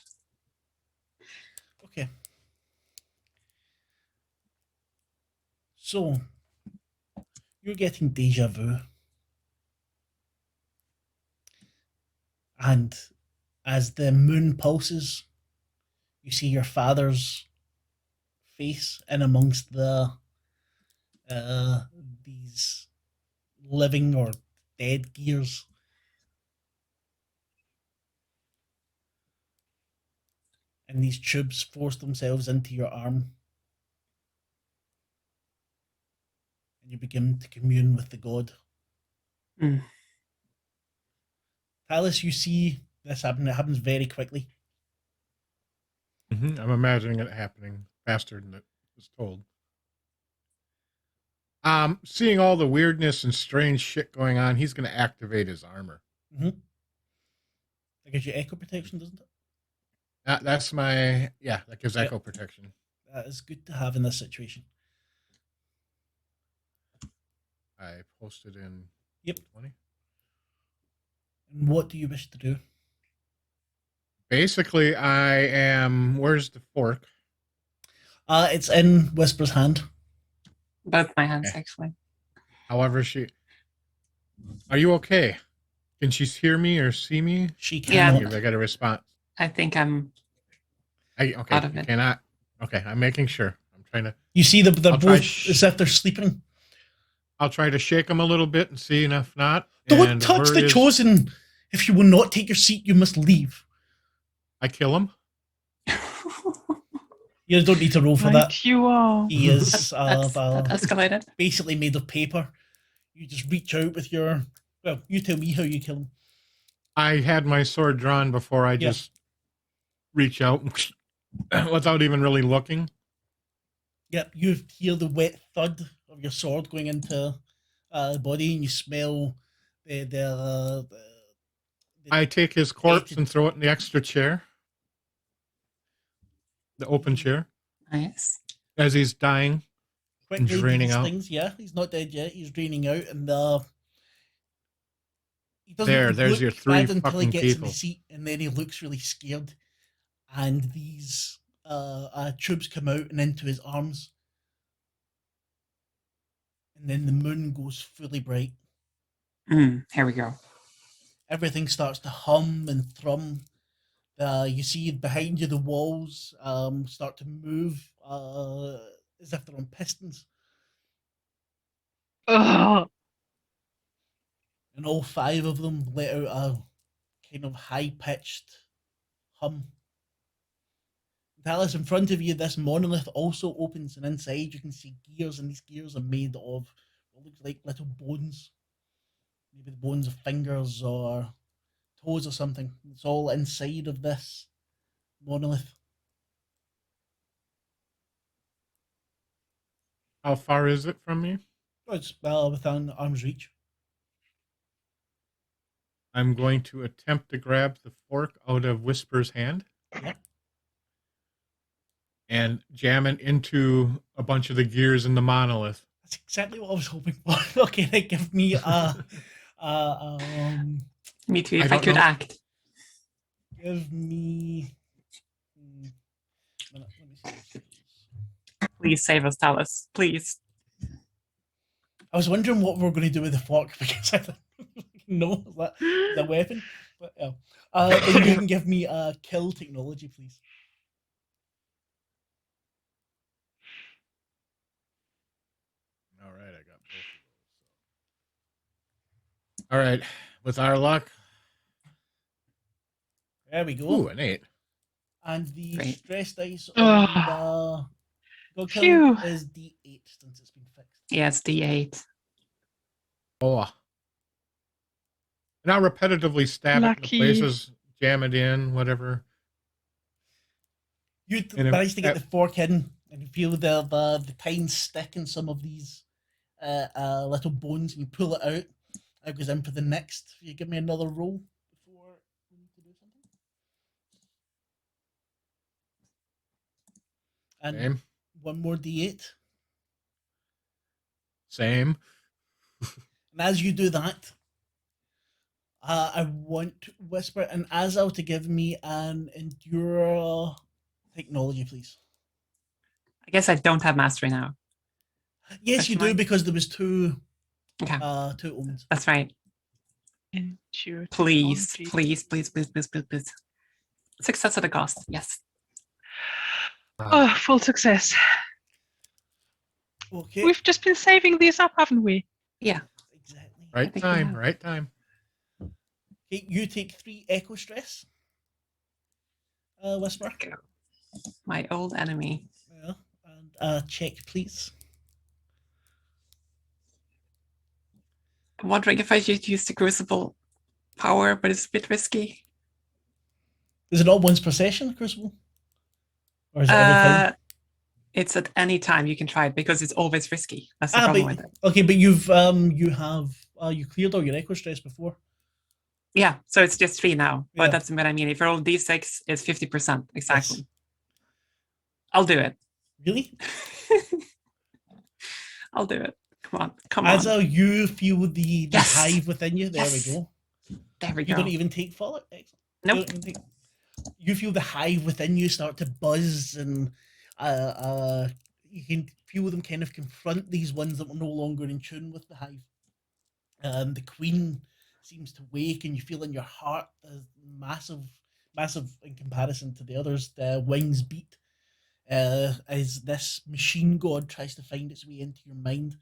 Okay. So, you're getting deja vu. And as the moon pulses, you see your father's face in amongst uh, these living or dead gears. And these tubes force themselves into your arm. And you begin to commune with the god. Mm. Talis, you see this happen. It happens very quickly. I'm imagining it happening faster than it was told. Seeing all the weirdness and strange shit going on, he's going to activate his armor. Mm-hmm. That gives you echo protection, doesn't it? That's my, that gives Yep. echo protection. That is good to have in this situation. I posted in Yep. 20. And what do you wish to do? Basically, where's the fork? It's in Whisper's hand. Both my hands, Okay. actually. However, are you okay? Can she hear me or see me? She Yeah. cannot. I got a response. I think I'm Okay, out of you it. cannot. Okay, I'm making sure. I'm trying to. You see they're I'll try both as if they're sleeping. I'll try to shake them a little bit and see, and if not, Don't and touch where the is- chosen. If you will not take your seat, you must leave. I kill him. You don't need to roll for Right that. you are. He is that escalated. basically made of paper. You just reach out with your. Well, you tell me how you kill him. I had my sword drawn before I just reach out without even really looking. Yep, you hear the wet thud of your sword going into the body, and you smell the I take his corpse and throw it in the extra chair, the open chair, Nice. as he's dying. quickly draining these out. things. Yeah, he's not dead yet. He's draining out, and he doesn't There's look your three bad until he fucking gets in people. the seat, and then he looks really scared. And these tubes come out and into his arms, and then the moon goes fully bright. Here we go. Everything starts to hum and thrum. You see behind you the walls start to move as if they're on pistons. Ugh. And all five of them let out a kind of high-pitched hum. Dallas, in front of you, this monolith also opens, and inside you can see gears, and these gears are made of what looks like little bones. Maybe the bones of fingers or toes or something. It's all inside of this monolith. How far is it from me? It's within arm's reach. I'm going to attempt to grab the fork out of Whisper's hand. Yep. And jam it into a bunch of the gears in the monolith. That's exactly what I was hoping for. Okay, then give me Me too, I if I don't could know. act. give me. Let me see. Please save us, Talis. Please. I was wondering what we were going to do with the fork because I didn't know that the weapon. But yeah, then you can give me a kill technology, please. All right, I got both of those. All right, with our luck. There we go. Ooh, an 8. And the Great. stress dice Ugh. on the dog kill Phew. is D8 since it's been fixed. Yes, D8. Oh. And I'll repetitively stab it Lucky. in the places, jam it in, whatever. You And if- manage to get the fork in, and you feel the tine stick in some of these little bones, and you pull it out. It goes in for the next. You give me another roll before we need to do something. And Same. one more d8. Same. And as you do that, I want Whisper and Azal to give me an Endure technology, please. I guess I don't have mastery now. Yes, you Question do, mark? because there was two Okay, two omens. that's right. Endure Please, technology. please, please, please, please, please, please. Success at a cost. Yes. Oh, full success. Okay. We've just been saving these up, haven't we? Yeah. Exactly. Right think we time. have. Right time. Okay, you take 3 echo stress. Whisper. Let's go. My old enemy. Yeah. And check, please. I'm wondering if I should use the crucible power, but it's a bit risky. Is it not once per session, Crucible? Or is it every time? It's at any time you can try it because it's always risky. That's the problem with it. Okay, but you have you cleared all your echo stress before. Yeah, so it's just 3 now. But Yeah. that's what I mean. If you roll d6, it's 50%. Exactly. Yes. I'll do it. Really? I'll do it. Come on. Come on. Azal, you feel the Yes. hive within you. There Yes. we go. There we You go. don't even take fallout. Excellent. Nope. You feel the hive within you start to buzz, and you can feel them kind of confront these ones that were no longer in tune with the hive. The queen seems to wake, and you feel in your heart massive in comparison to the others. The wings beat as this machine god tries to find its way into your mind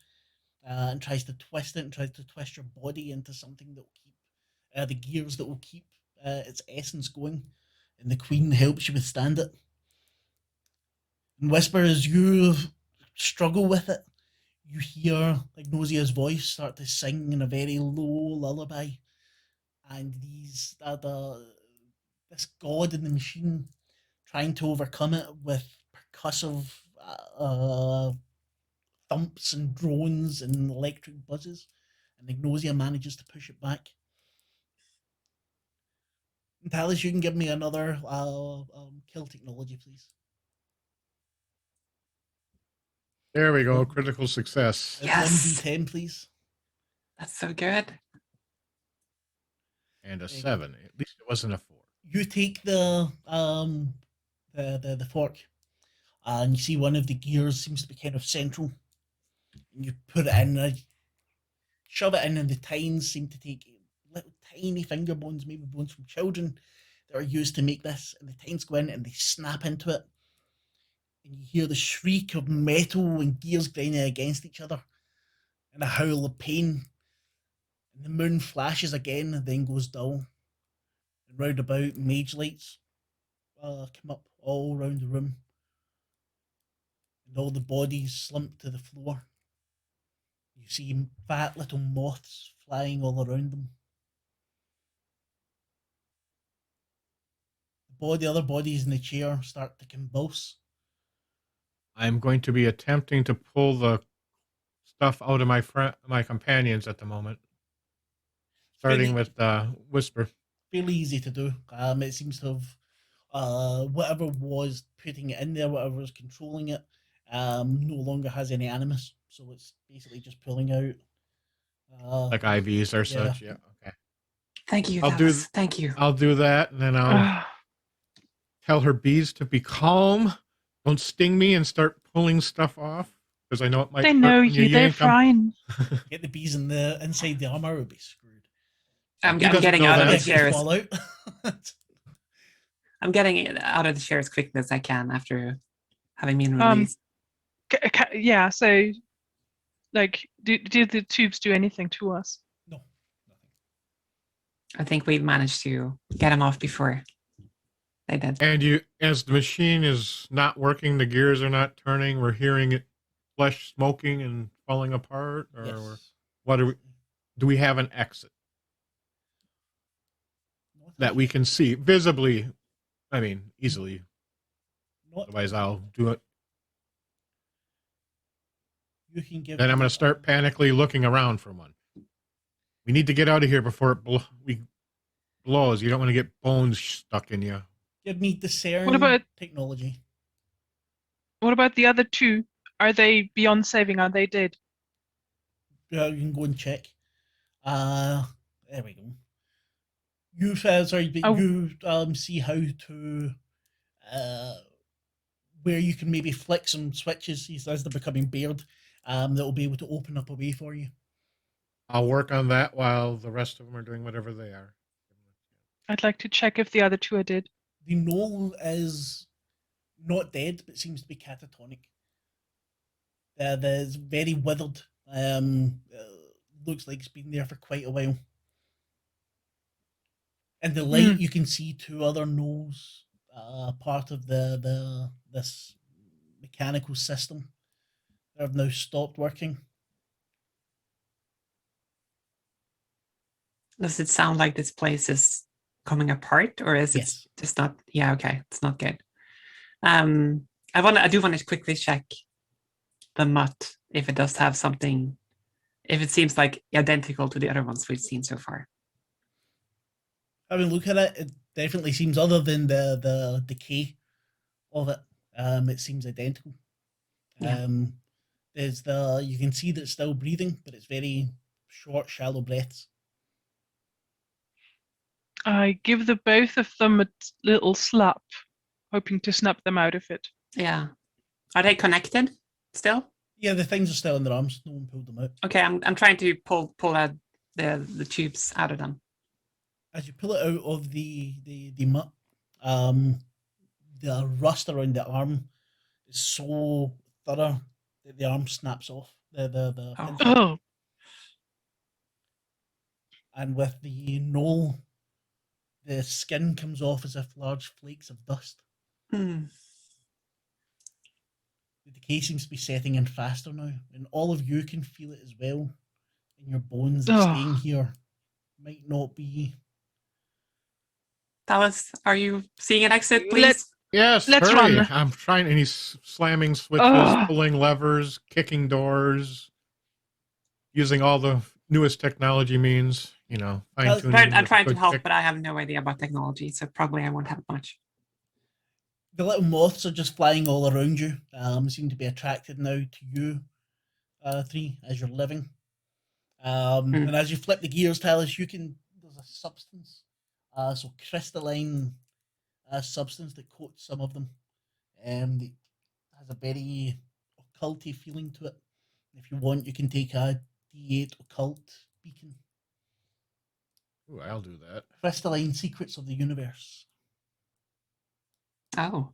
and tries to twist it and tries to twist your body into something that will keep the gears that will keep its essence going. And the queen helps you withstand it. And Whisper, as you struggle with it, you hear Ignosia's voice start to sing in a very low lullaby, and this god in the machine trying to overcome it with percussive thumps and drones and electric buzzes, and Ignosia manages to push it back. Talis, you can give me another kill technology, please. There we go. Critical success. Yes. 1d10, please. That's so good. And a 7. At least it wasn't a 4. You take the fork, and you see one of the gears seems to be kind of central. And you put it in, shove it in, and the tines seem to take little tiny finger bones, maybe bones from children, that are used to make this. And the tines go in and they snap into it. And you hear the shriek of metal and gears grinding against each other, and a howl of pain. And the moon flashes again and then goes dull. And round about, mage lights come up all round the room. And all the bodies slump to the floor. You see fat little moths flying all around them. The other bodies in the chair start to convulse. I'm going to be attempting to pull the stuff out of my companions at the moment. Starting with Whisper. Fairly easy to do. It seems to have whatever was putting it in there, whatever was controlling it, no longer has any animus. So it's basically just pulling out Like IVs or such. Yeah. Okay. Thank you. Thank you. I'll do that, and then I'll tell her bees to be calm. Don't sting me and start pulling stuff off, because I know it might. They know hurt when you. They're yank 'em. fine. Get the bees in the inside the armor, would be screwed. I'm He doesn't getting know out of that. the If you chairs. fall out. I'm getting out of the chair as quickly as I can after having been released. Yeah. So, like, did the tubes do anything to us? No, nothing. I think we managed to get him off before they did. And as the machine is not working, the gears are not turning. We're hearing it, flesh smoking and falling apart. Or Yes. what are we? Do we have an exit that we can see visibly? I mean, easily. Not Otherwise, I'll do it. you can give. Then I'm me, going to start panically looking around for one. We need to get out of here before it blows. You don't want to get bones stuck in you. Give me discern What about technology. the other two? Are they beyond saving? Are they dead? You can go and check. There we go. You sorry, but Oh. you see how to where you can maybe flick some switches as they're becoming bared. That will be able to open up a way for you. I'll work on that while the rest of them are doing whatever they are. I'd like to check if the other two are dead. The knoll is not dead, but seems to be catatonic. There's very withered. Looks like it's been there for quite a while. In the light, you can see two other knolls, part of this mechanical system. They have now stopped working. Does it sound like this place is coming apart, or is Yes. it just not? Yeah, okay, it's not good. I do want to quickly check the mutt if it does have something, if it seems like identical to the other ones we've seen so far. Having a look at it, it definitely seems, other than the decay of it, it seems identical. Yeah. There's you can see that it's still breathing, but it's very short, shallow breaths. I give the both of them a little slap, hoping to snap them out of it. Yeah. Are they connected still? Yeah, the things are still in their arms. No one pulled them out. Okay, I'm trying to pull out the tubes out of them. As you pull it out of the mutt, the rust around the arm is so thorough that the arm snaps off. The Oh. pincer. Oh, And with the knoll, the skin comes off as if large flakes of dust. Hmm. The decay seems to be setting in faster now, and all of you can feel it as well in your bones that staying here might not be. Dallas, are you seeing an exit, please? Yes, Let's hurry. run. I'm trying, and he's slamming switches, pulling levers, kicking doors, using all the newest technology means, fine-tuning. I'm trying to help, but I have no idea about technology, so probably I won't have much. The little moths are just flying all around you. Seem to be attracted now to you three as you're living. And as you flip the gears, Talis, there's a substance, so crystalline substance that coats some of them. That has a very occulty feeling to it. If you want, you can take a D8 occult beacon. Ooh, I'll do that. Crystalline secrets of the universe. Oh.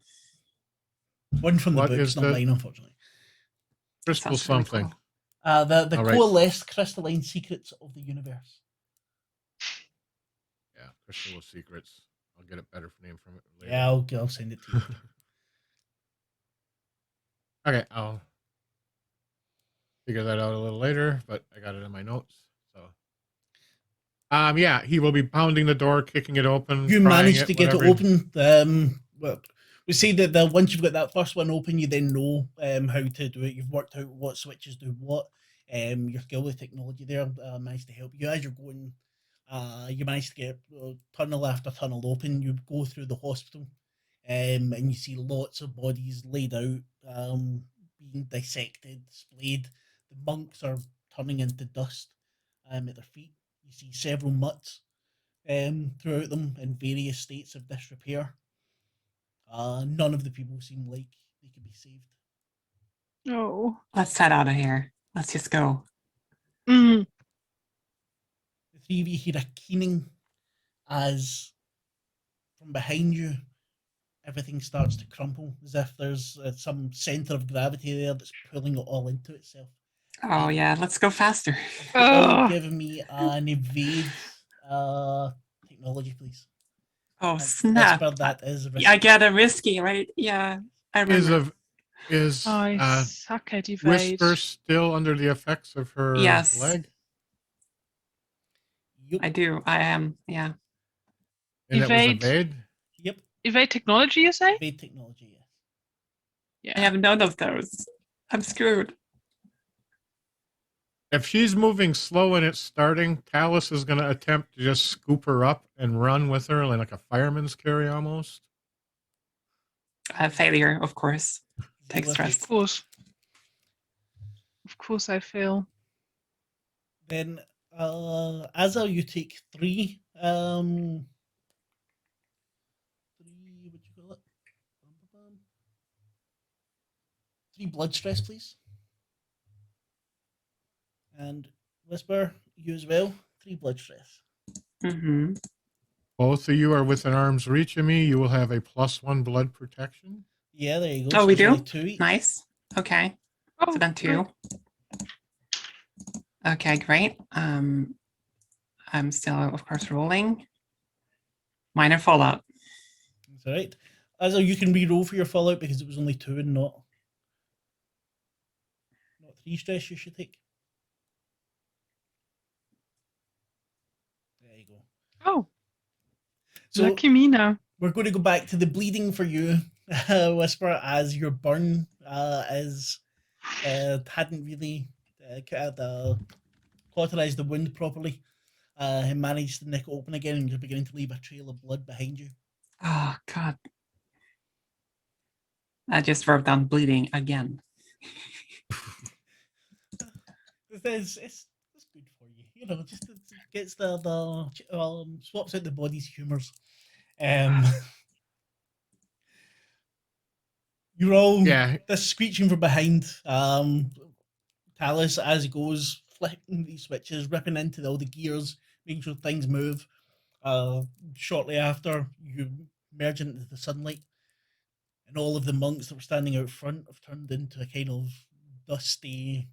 One from the What books, is not mine, unfortunately. Crystal Sounds really something. cool. The All right. coalesced crystalline secrets of the universe. Yeah, Crystal of Secrets. I'll get a better name from it later. Yeah, I'll send it to you. Okay, I'll figure that out a little later, but I got it in my notes. So, yeah, he will be pounding the door, kicking it open. You managed to get whatever. it open. Well, we say that once you've got that first one open, you then know how to do it. You've worked out what switches do what. Your skill with technology there managed to help you as you're going. You managed to get tunnel after tunnel open. You go through the hospital, and you see lots of bodies laid out, being dissected, displayed. The monks are turning into dust at their feet. You see several mutts throughout them in various states of disrepair. None of the people seem like they could be saved. Oh. Let's head out of here. Let's just go. Mm. The three of you hear a keening as from behind you everything starts to crumple, as if there's some center of gravity there that's pulling it all into itself. Oh yeah, let's go faster. All give me an evade technology, please. Oh snap! Whisper, that is risky. I get a risky, right? Yeah, I remember. I suck at evade. Whisper still under the effects of her leg? Yep. I do. I am. Yeah. And Evade. it was evade? Yep. Evade technology, you say? Evade technology, yes. I have none of those. I'm screwed. If she's moving slow and it's starting, Talus is going to attempt to just scoop her up and run with her like a fireman's carry almost. A failure, of course. Takes Zero stress. hit. Of course I fail. Then, Azal, you take 3. Three. What you call it? 3 blood stress, please. And Whisper, you as well. 3 blood stress. Mm-hmm. Both of you are within arm's reach of me. You will have a +1 blood protection. Yeah, there you go. Oh, So we it's only do? 2 each. Nice. Okay. Oh, So then 2. Okay, great. I'm still, of course, rolling. Minor fallout. That's all right. Azal, you can re-roll for your fallout because it was only 2 and not 3 stress you should take. There you go. Oh, So lucky me now. we're going to go back to the bleeding for you, Whisper, as your burn hadn't really cauterized the wound properly. He managed to nick it open again, and you're beginning to leave a trail of blood behind you. Oh, God. I just wrote down bleeding again. It's good for you, you know. Just it gets the swaps out the body's humors. You're all this screeching from behind. Talus, as he goes, flicking these switches, ripping into all the gears, making sure things move. Shortly after, you merge into the sunlight, and all of the monks that were standing out front have turned into a kind of dusty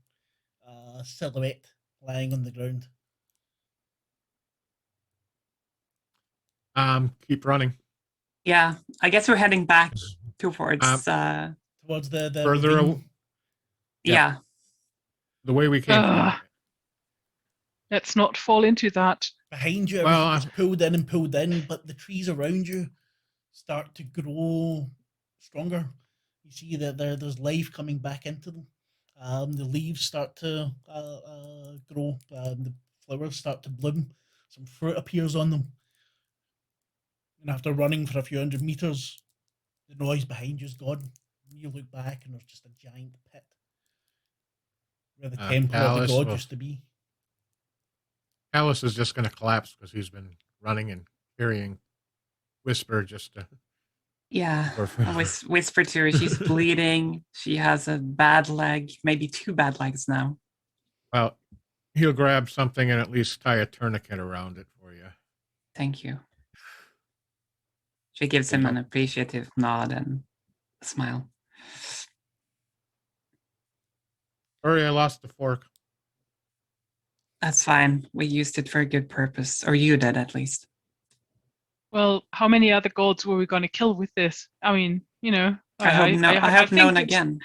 silhouette lying on the ground. Keep running. Yeah, I guess we're heading back towards towards the further. Yeah. The way we came from. Let's not fall into that. Behind you, everything gets pulled in, but the trees around you start to grow stronger. You see that there's life coming back into them. The leaves start to grow. The flowers start to bloom. Some fruit appears on them. And after running for a few hundred meters, the noise behind you is gone. You look back and there's just a giant pit where the temple of the god used to be. Alice is just going to collapse because he's been running and carrying Whisper just to... Yeah, Whisper to her. She's bleeding. She has a bad leg, maybe 2 bad legs now. Well, he'll grab something and at least tie a tourniquet around it for you. Thank you. She gives him an appreciative nod and a smile. Sorry, I lost the fork. That's fine. We used it for a good purpose. Or you did, at least. Well, how many other gods were we going to kill with this? I mean, you know. I hope known again.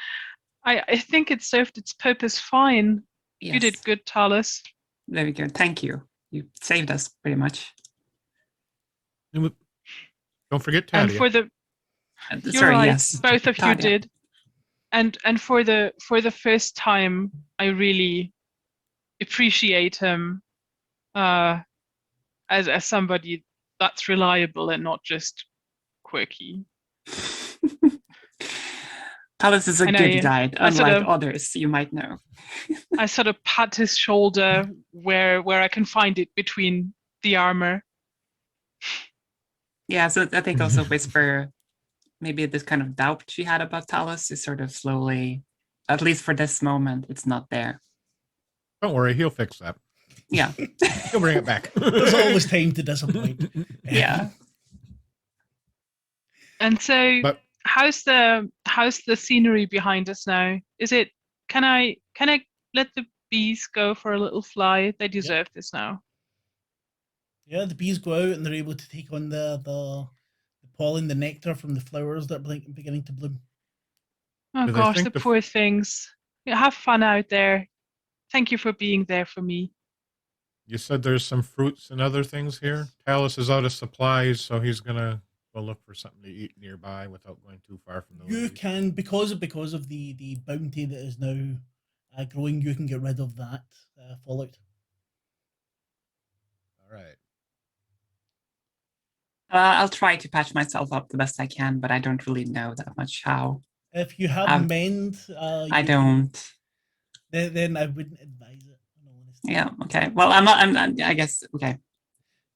I think it served its purpose fine. Yes. You did good, Talus. Very good. Thank you. You saved us, pretty much. Don't forget Tadia. And for the... You're right, yes. Both of Tadia. You did. And for the first time, I really appreciate him as somebody that's reliable and not just quirky. Talus is a good guide, unlike others you might know. I sort of pat his shoulder where I can find it between the armor. Yeah, so I think also Whisper, maybe this kind of doubt she had about Talus is sort of slowly, at least for this moment, it's not there. Don't worry, he'll fix that. Yeah. He'll bring it back. There's always time to disappoint. Yeah. And so how's the scenery behind us now? Is it can I let the bees go for a little fly? They deserve this now. Yeah, the bees go out and they're able to take on the pollen, the nectar from the flowers that are beginning to bloom. Oh gosh, the poor things. Yeah, have fun out there. Thank you for being there for me. You said there's some fruits and other things here. Talus is out of supplies, so he's going to well look for something to eat nearby without going too far from the You ladies. can, because of the bounty that is now growing, you can get rid of that fallout. All right. I'll try to patch myself up the best I can, but I don't really know that much how. If you have I've- mend, I don't. Then I wouldn't advise it. In all honesty. Yeah. Okay. Well, I'm not. I guess. Okay.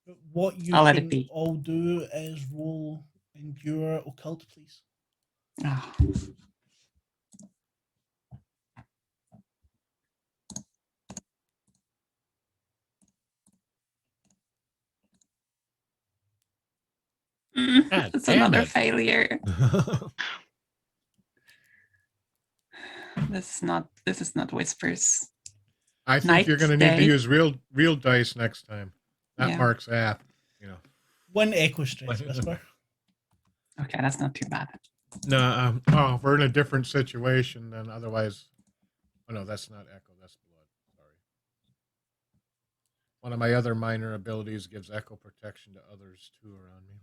But what you I'll let it can be. all do is roll endure occult, please. Oh. God It's damn another it. failure. This is not whispers. I think Night, you're going to need to day. use real dice next time. Not Yeah. Mark's app. One echo stress whisper. Okay, that's not too bad. No, we're in a different situation than otherwise. Oh no, that's not echo. That's blood. Sorry. One of my other minor abilities gives echo protection to others too around me.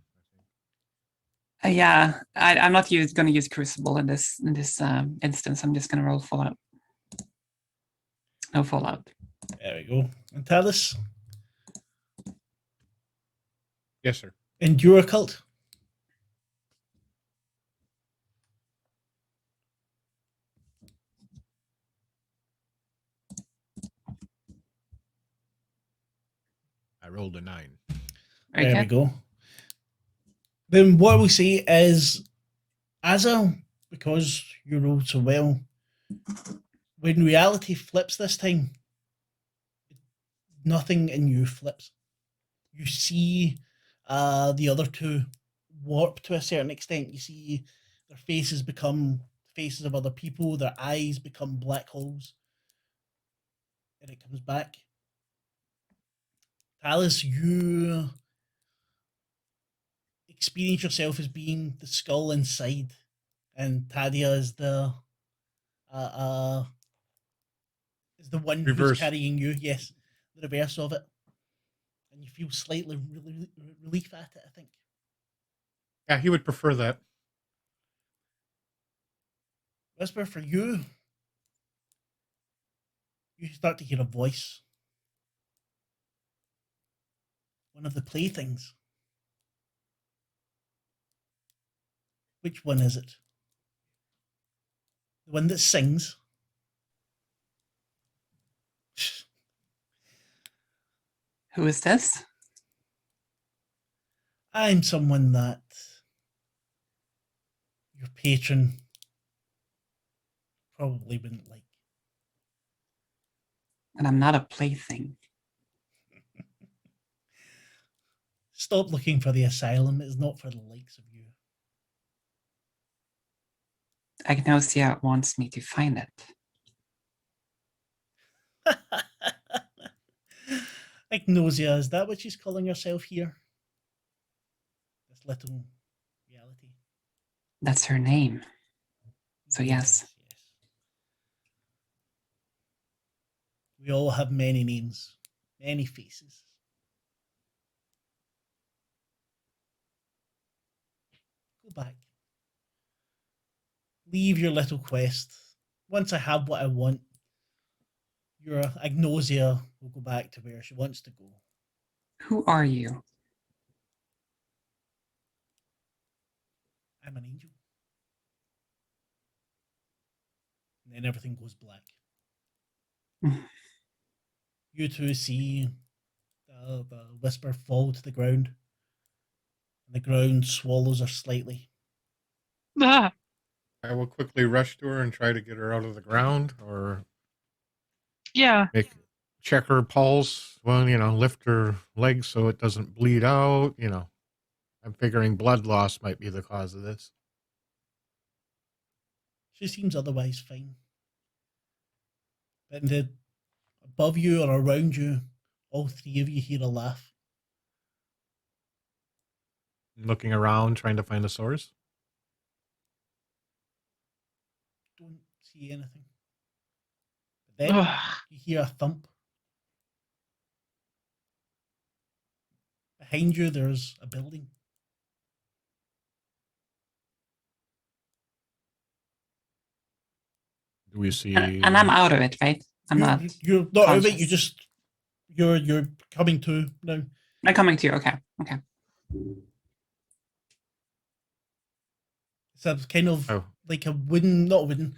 I think. Yeah, I'm not going to use Crucible in this instance. I'm just going to roll Fallout. No Fallout. There we go. And Talis, Yes, sir. endure occult. I rolled a 9. There we go. Then what we say is, Azal, because you rolled so well, when reality flips this time, nothing in you flips. You see the other two warp to a certain extent. You see their faces become faces of other people, their eyes become black holes. And it comes back. Talis, you experience yourself as being the skull inside, and Tadia is the one Reverse. who's carrying you. Yes, the reverse of it, and you feel slightly relief at it. I think. Yeah, he would prefer that. Whisper, for you, you start to hear a voice. One of the playthings. Which one is it? The one that sings? Who is this? I'm someone that your patron probably wouldn't like. And I'm not a plaything. Stop looking for the asylum. It's not for the likes of you. Agnosia wants me to find it. Agnosia, is that what she's calling herself here? This little reality. That's her name. So yes. We all have many names, many faces. Go back. Leave your little quest. Once I have what I want, your Agnosia will go back to where she wants to go. Who are you? I'm an angel. And then everything goes black. You two see the whisper fall to the ground. And the ground swallows her slightly. Ah, I will quickly rush to her and try to get her out of the ground, or yeah. check her pulse. Well, lift her legs so it doesn't bleed out. I'm figuring blood loss might be the cause of this. She seems otherwise fine. But above you or around you, all three of you hear a laugh. Looking around, trying to find a source. Don't see anything. But then you hear a thump. Behind you, there's a building. Do we see? And I'm out of it, right? I'm not. You're not out of it. conscious. You're coming to now. I'm coming to you. Okay. Okay. So it's kind of Oh. like a wooden, not a wooden.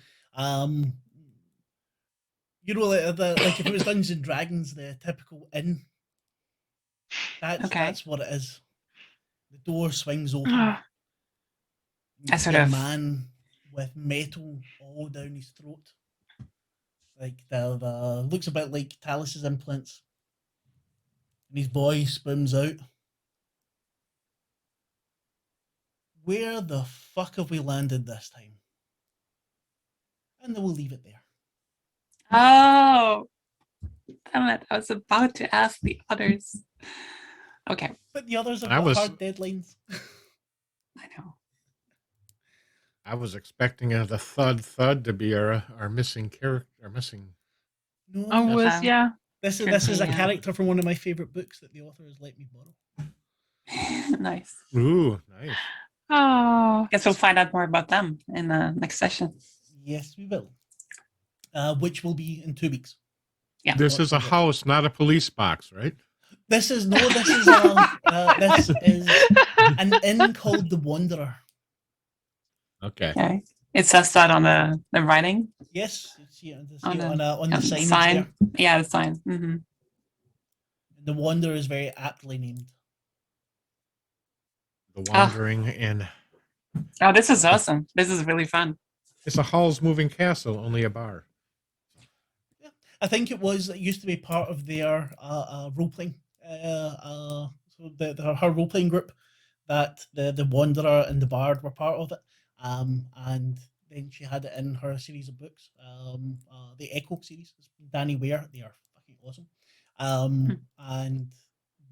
You know, like if it was Dungeons and Dragons, the typical inn. That's what it is. The door swings open. You I see sort a of- man with metal all down his throat. Like the looks a bit like Talus's implants. And his voice booms out. Where the fuck have we landed this time? And then we'll leave it there. Oh, damn it! I was about to ask the others. Okay, But the others have I got was- hard deadlines. I know. I was expecting the thud to be our missing character, our missing. No, I was, yeah. this could is a be, yeah. character from one of my favorite books that the author has let me borrow. Nice. Ooh, nice. Oh, Guess we'll find out more about them in the next session. Yes, we will. Which will be in 2 weeks. Yeah. This is a house, not a police box, right? This is this is an inn called the Wanderer. Okay. Okay. It says that on the writing. Yes, you see it On on the the sign. sign. There. Yeah, the sign. Mm-hmm. The Wanderer is very aptly named. The Wandering Inn. Oh, this is awesome. This is really fun. It's a Hall's Moving Castle, only a bar. I think it used to be part of their role playing. So her role playing group, that the Wanderer and the Bard were part of it. And then she had it in her series of books. The Echo series, Danny Ware. They are fucking awesome. And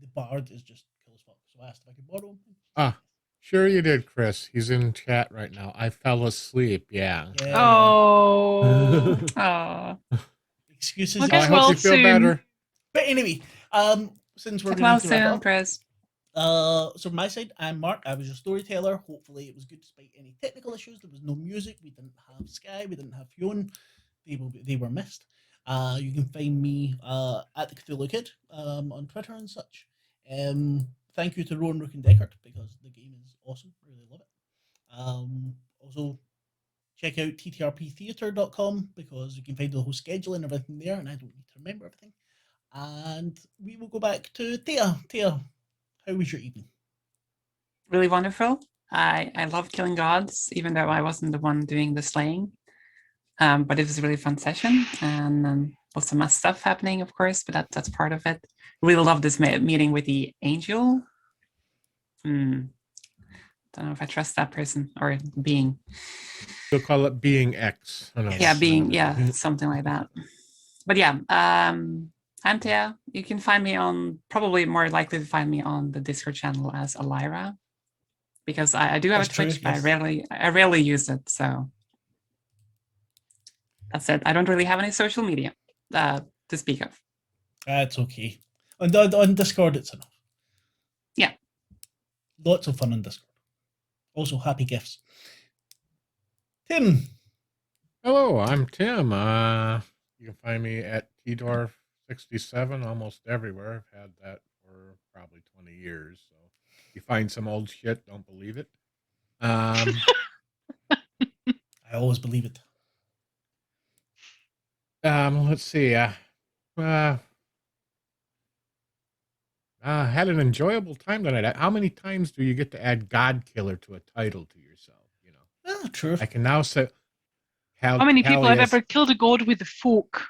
the Bard is just cool as fuck. So I asked if I could borrow him. Ah, sure you did, Chris. He's in chat right now. I fell asleep. Yeah. Yeah. oh. Oh, Excuses. Okay, I hope well, you feel soon. better. But anyway, since we're get going well to wrap soon, up, Chris. so from my side, I'm Mark. I was your storyteller. Hopefully, it was good despite any technical issues. There was no music. We didn't have Sky. We didn't have Fionn. They were missed. You can find me at the Cthulhu Kid on Twitter and such. Thank you to Rowan Rook and Deckard because the game is awesome. Really love it. Also, check out ttrptheatre.com because you can find the whole schedule and everything there, and I don't need to remember everything. And we will go back to Tia. Tia, how was your evening? Really wonderful. I love killing gods, even though I wasn't the one doing the slaying. But it was a really fun session, and lots of mass stuff happening, of course. But that's part of it. Really love this meeting with the angel. Don't know if I trust that person or being. We'll call it Being X. Oh, no, Yeah, being no. something like that. But yeah, I'm Tia. You can find me on, probably more likely to find me on the Discord channel as Elira, because I do have That's a Twitch, true, but yes. I rarely use it. So that's it. I don't really have any social media to speak of. That's okay. On Discord, it's enough. Yeah. Lots of fun on Discord. Also, happy gifts. Tim. Hello, I'm Tim. You can find me at TDorf67 almost everywhere. I've had that for probably 20 years. So if you find some old shit, don't believe it. I always believe it. Let's see. Had an enjoyable time tonight. How many times do you get to add God Killer to a title to yourself? You know, True. I can now say How many people have yes. ever killed a god with a fork?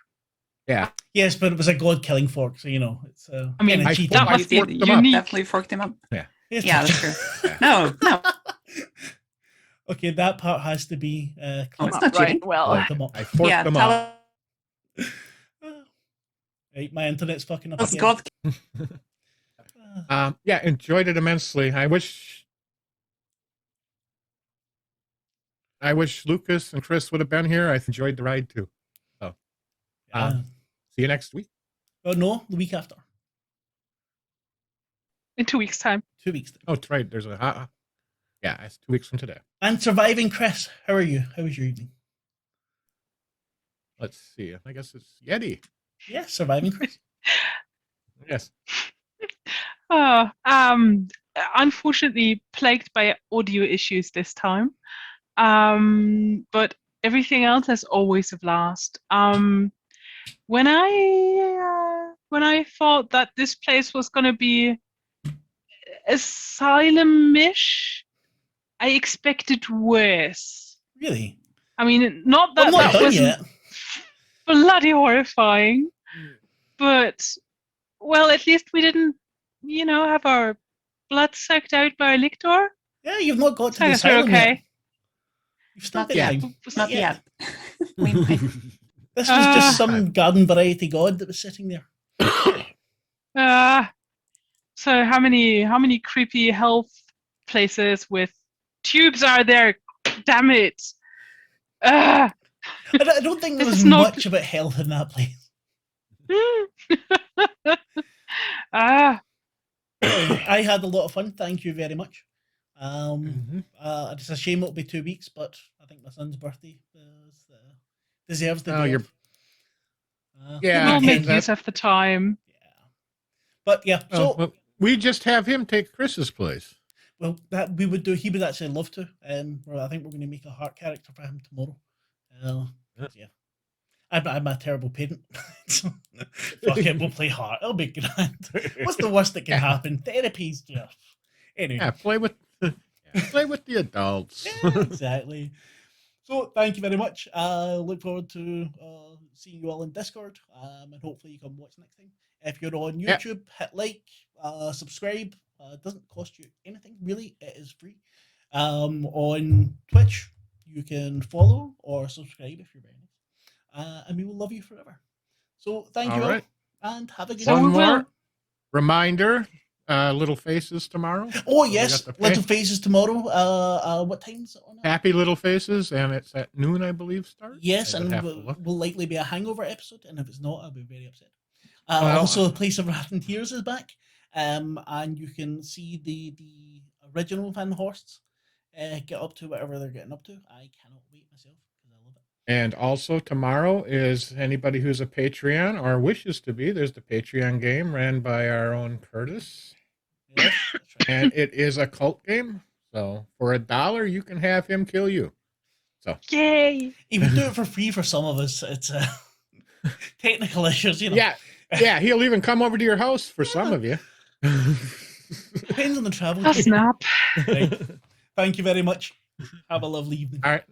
Yeah, Yes, but it was a god killing fork, so you know it's. I mean, kinda I cheating. that I must be forked them up. unique. Definitely forked him up. yeah. Yes, Yeah, that's true. No. Okay, that part has to be. Oh, it's clipped. not cheating. Well, Clip them up. I forked Yeah, them tell up. Right, my internet's fucking up us again. God. Yeah, enjoyed it immensely. I wish Lucas and Chris would have been here. I enjoyed the ride too. So, see you next week. Oh no, the week after. in 2 weeks' time. 2 weeks. Oh, that's right. There's a yeah, it's 2 weeks from today. And surviving Chris, how are you? How was your evening? Let's see. I guess it's Yeti. Yeah, surviving, Chris. Yes. Unfortunately plagued by audio issues this time. But everything else has always a blast. When I thought that this place was gonna be asylum-ish, I expected worse. Really? I mean, not I'm that not that done wasn't yet. bloody horrifying, but well, at least we didn't, have our blood sucked out by a lictor. Yeah, you've not got to So the I guess we're asylum yet. okay. You've still Not got yet. time. Not yet. Wink, wink. This was just some garden variety god that was sitting there. So how many creepy health places with tubes are there? Damn it! I don't think there This was is not- much about health in that place. I had a lot of fun. Thank you very much. It's a shame it'll be 2 weeks, but I think my son's birthday deserves the day. Yeah, We'll make that- use of the time. Yeah. But yeah, so well, we just have him take Chris's place. well, that we would do. He would actually love to. Well, I think we're going to make a heart character for him tomorrow. Yeah. I'm a terrible parent. So, fuck it, we'll play heart. It'll be grand. What's the worst that can happen? Therapy's just anyway. Yeah, play with the adults. Yeah, exactly. So thank you very much. Look forward to seeing you all in Discord, and hopefully you come watch next time. If you're on YouTube, hit like, subscribe. It doesn't cost you anything really. It is free. On Twitch, you can follow or subscribe if you're very nice, and we will love you forever. So thank you all, and have a good One night. more reminder. Little Faces tomorrow. Oh yes, Little Faces tomorrow. What time's it on? Happy Little Faces, and it's at noon, I believe. Start. Yes, and will likely be a hangover episode, and if it's not, I'll be very upset. Also, A Place of Wrath and Tears is back, and you can see the original Van Horsts get up to whatever they're getting up to. I cannot wait myself because I love it. And also tomorrow is anybody who's a Patreon or wishes to be. There's the Patreon game ran by our own Curtis. Yes, that's right. And it is a cult game. So for $1, you can have him kill you. So Yay! He would do it for free for some of us. It's technical issues, Yeah, he'll even come over to your house for some of you. Depends on the travel. A snap. Right. Thank you very much. Have a lovely evening. All right.